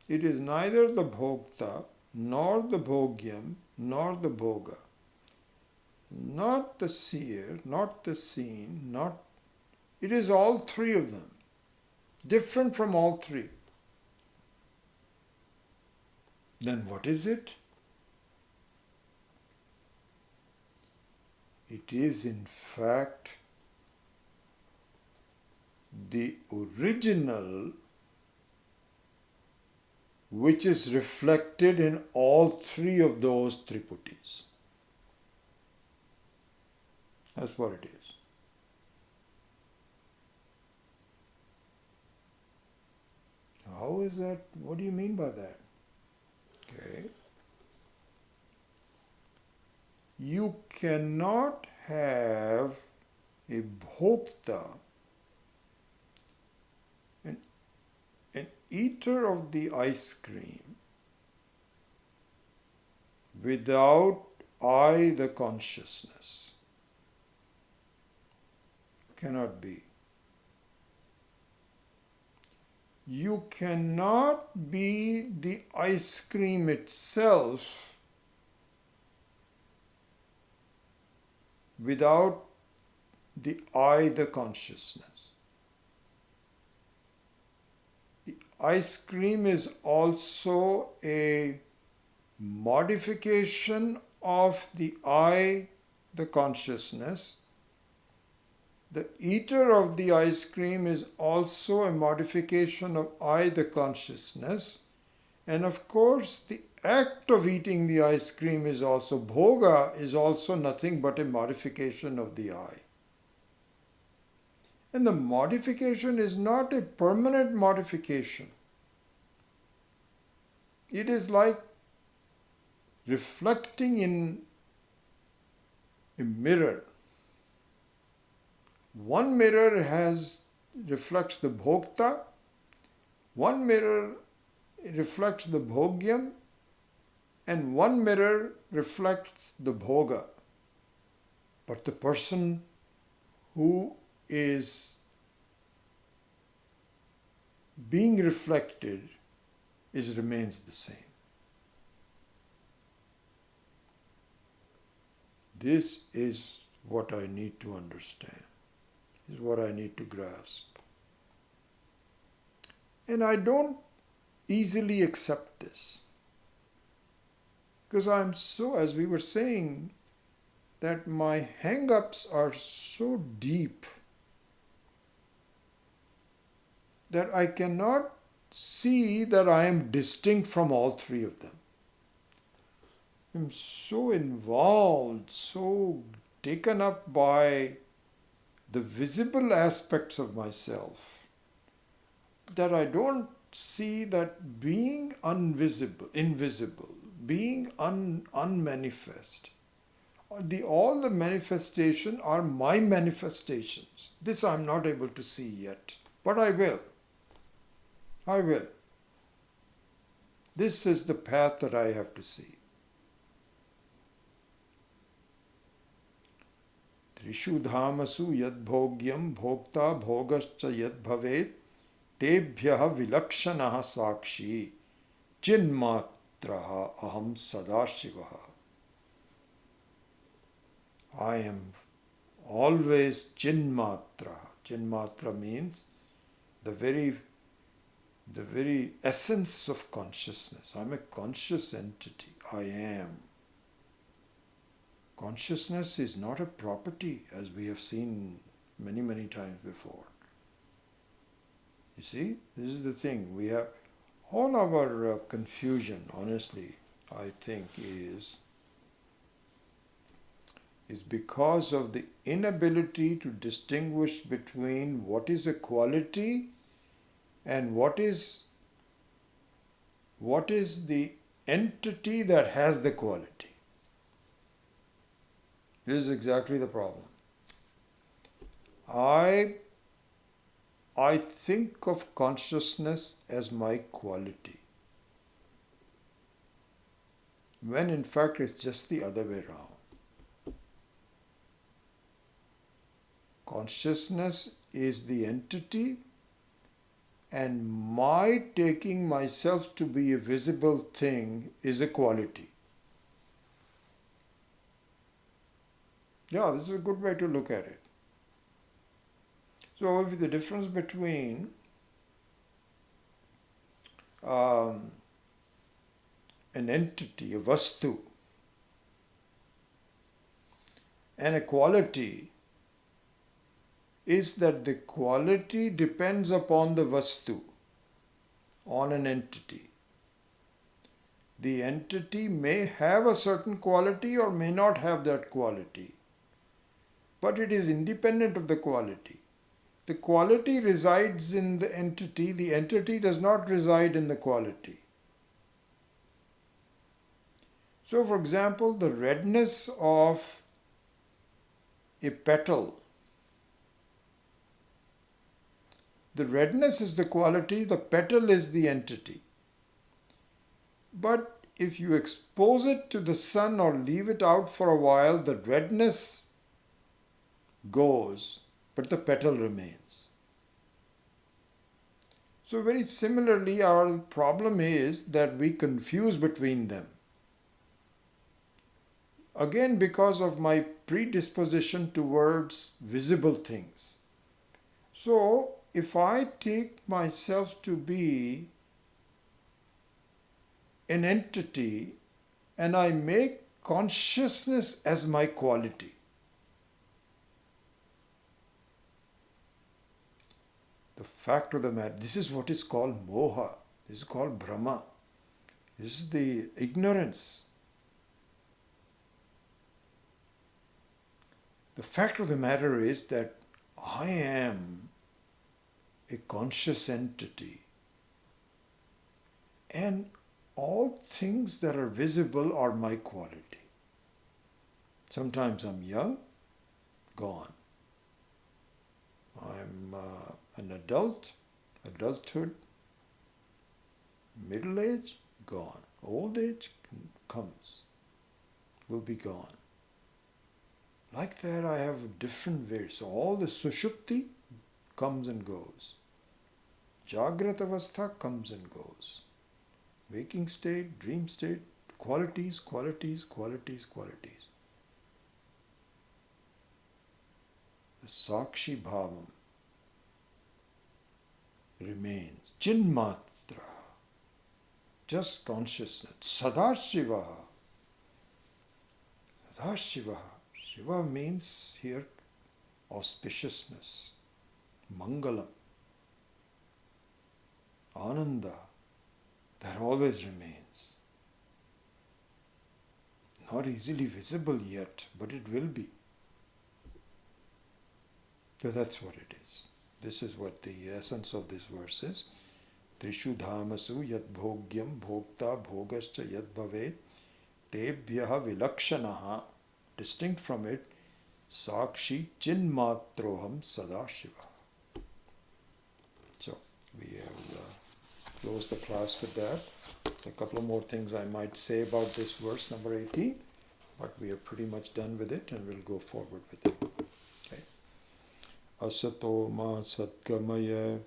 It is neither the Bhokta, nor the Bhogyam, nor the Bhoga. Not the seer, not the seen, it is all three of them. Different from all three. Then what is it? It is in fact the original which is reflected in all three of those Triputis. That's what it is. How is that? What do you mean by that? Okay. You cannot have a bhokta, an eater of the ice cream, without I, the consciousness. Cannot be. You cannot be the ice cream itself without the I, the consciousness. The ice cream is also a modification of the I, the consciousness. The eater of the ice cream is also a modification of I, the consciousness. And of course, the act of eating the ice cream is also, bhoga is also nothing but a modification of the I. And the modification is not a permanent modification. It is like reflecting in a mirror. One mirror reflects the bhokta, one mirror reflects the bhogyam, and one mirror reflects the bhoga. But the person who is being reflected remains the same. This is what I need to understand. This is what I need to grasp. And I don't easily accept this. Because I'm so, as we were saying, that my hang-ups are so deep that I cannot see that I am distinct from all three of them. I'm so involved, so taken up by the visible aspects of myself that I don't see that being invisible, being unmanifest, all the manifestation are my manifestations. This I'm not able to see yet, but I will. I will. This is the path that I have to see. Trishu dhamasu yad bhogyam bhokta bhogascha yad bhavet tebhyaha vilakshanaha sakshi chinmatraha aham sadashivaha. I am always chinmatra. Chinmatra means the very essence of consciousness. I'm a conscious entity. I am. Consciousness is not a property, as we have seen many, many times before. You see, this is the thing. We have all our confusion, honestly, I think, is because of the inability to distinguish between what is a quality and what is the entity that has the quality. This is exactly the problem. I think of consciousness as my quality, when in fact it's just the other way around. Consciousness is the entity, and my taking myself to be a visible thing is a quality. Yeah, this is a good way to look at it. So the difference between an entity, a vastu, and a quality is that the quality depends upon the vastu, on an entity. The entity may have a certain quality or may not have that quality. but it is independent of the quality. The quality resides in the entity does not reside in the quality. So, for example, the redness of a petal, the redness is the quality, the petal is the entity. But if you expose it to the sun or leave it out for a while, the redness goes, but the petal remains. So very similarly, our problem is that we confuse between them. Again, because of my predisposition towards visible things. So, if I take myself to be an entity and I make consciousness as my quality, the fact of the matter, this is what is called moha, this is called Brahma, this is the ignorance. The fact of the matter is that I am a conscious entity, and all things that are visible are my quality. Sometimes I'm young, gone. I'm an adult, adulthood, middle age, gone. Old age comes, will be gone. Like that, I have different ways. So all the sushupti comes and goes. Jagrat avastha comes and goes. Waking state, dream state, qualities, qualities, qualities, qualities. The sakshi bhavam remains. Chinmatra, just consciousness. Sadashiva. Sadashiva. Shiva means here auspiciousness, mangalam, ananda, that always remains. Not easily visible yet, but it will be. So that's what it is. This is what the essence of this verse is. Trishu dhamasu yad bhogyam bhokta bhogascha yad bhavet tebhyaha vilakshanaha. Distinct from it, Sakshi Chinmatroham Sadashiva. So, we have closed the class with that. A couple of more things I might say about this verse number 18, but we are pretty much done with it and we'll go forward with it. Okay. Asato ma satgamaya,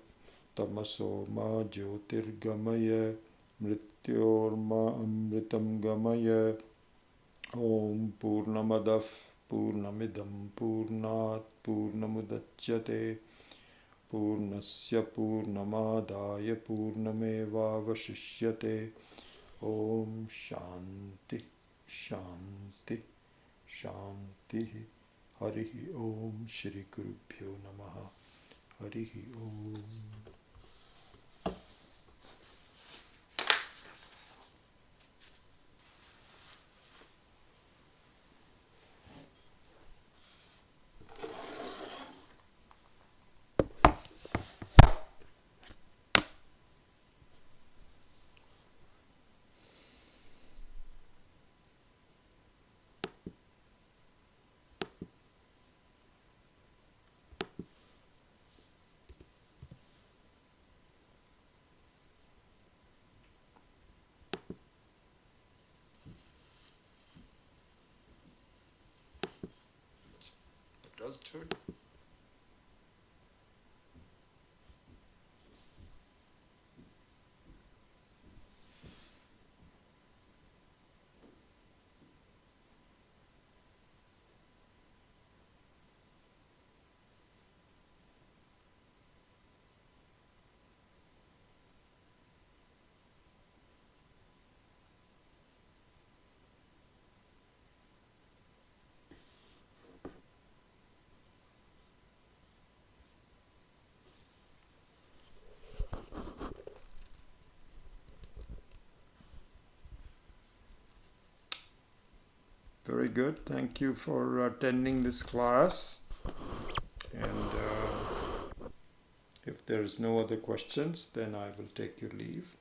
tamaso ma jyotirgamaya, mrityor ma amritam gamaya. Om Purnamadav Purnamidam Purnat Purnamudachyate Purnasya Purnamadaya Purnameva Vashishyate. Om Shanti Shanti Shanti. Harihi Om Shri Gurubhyo Namaha. Harihi Om. Adulthood. Very good. Thank you for attending this class. there is no other questions, then I will take your leave.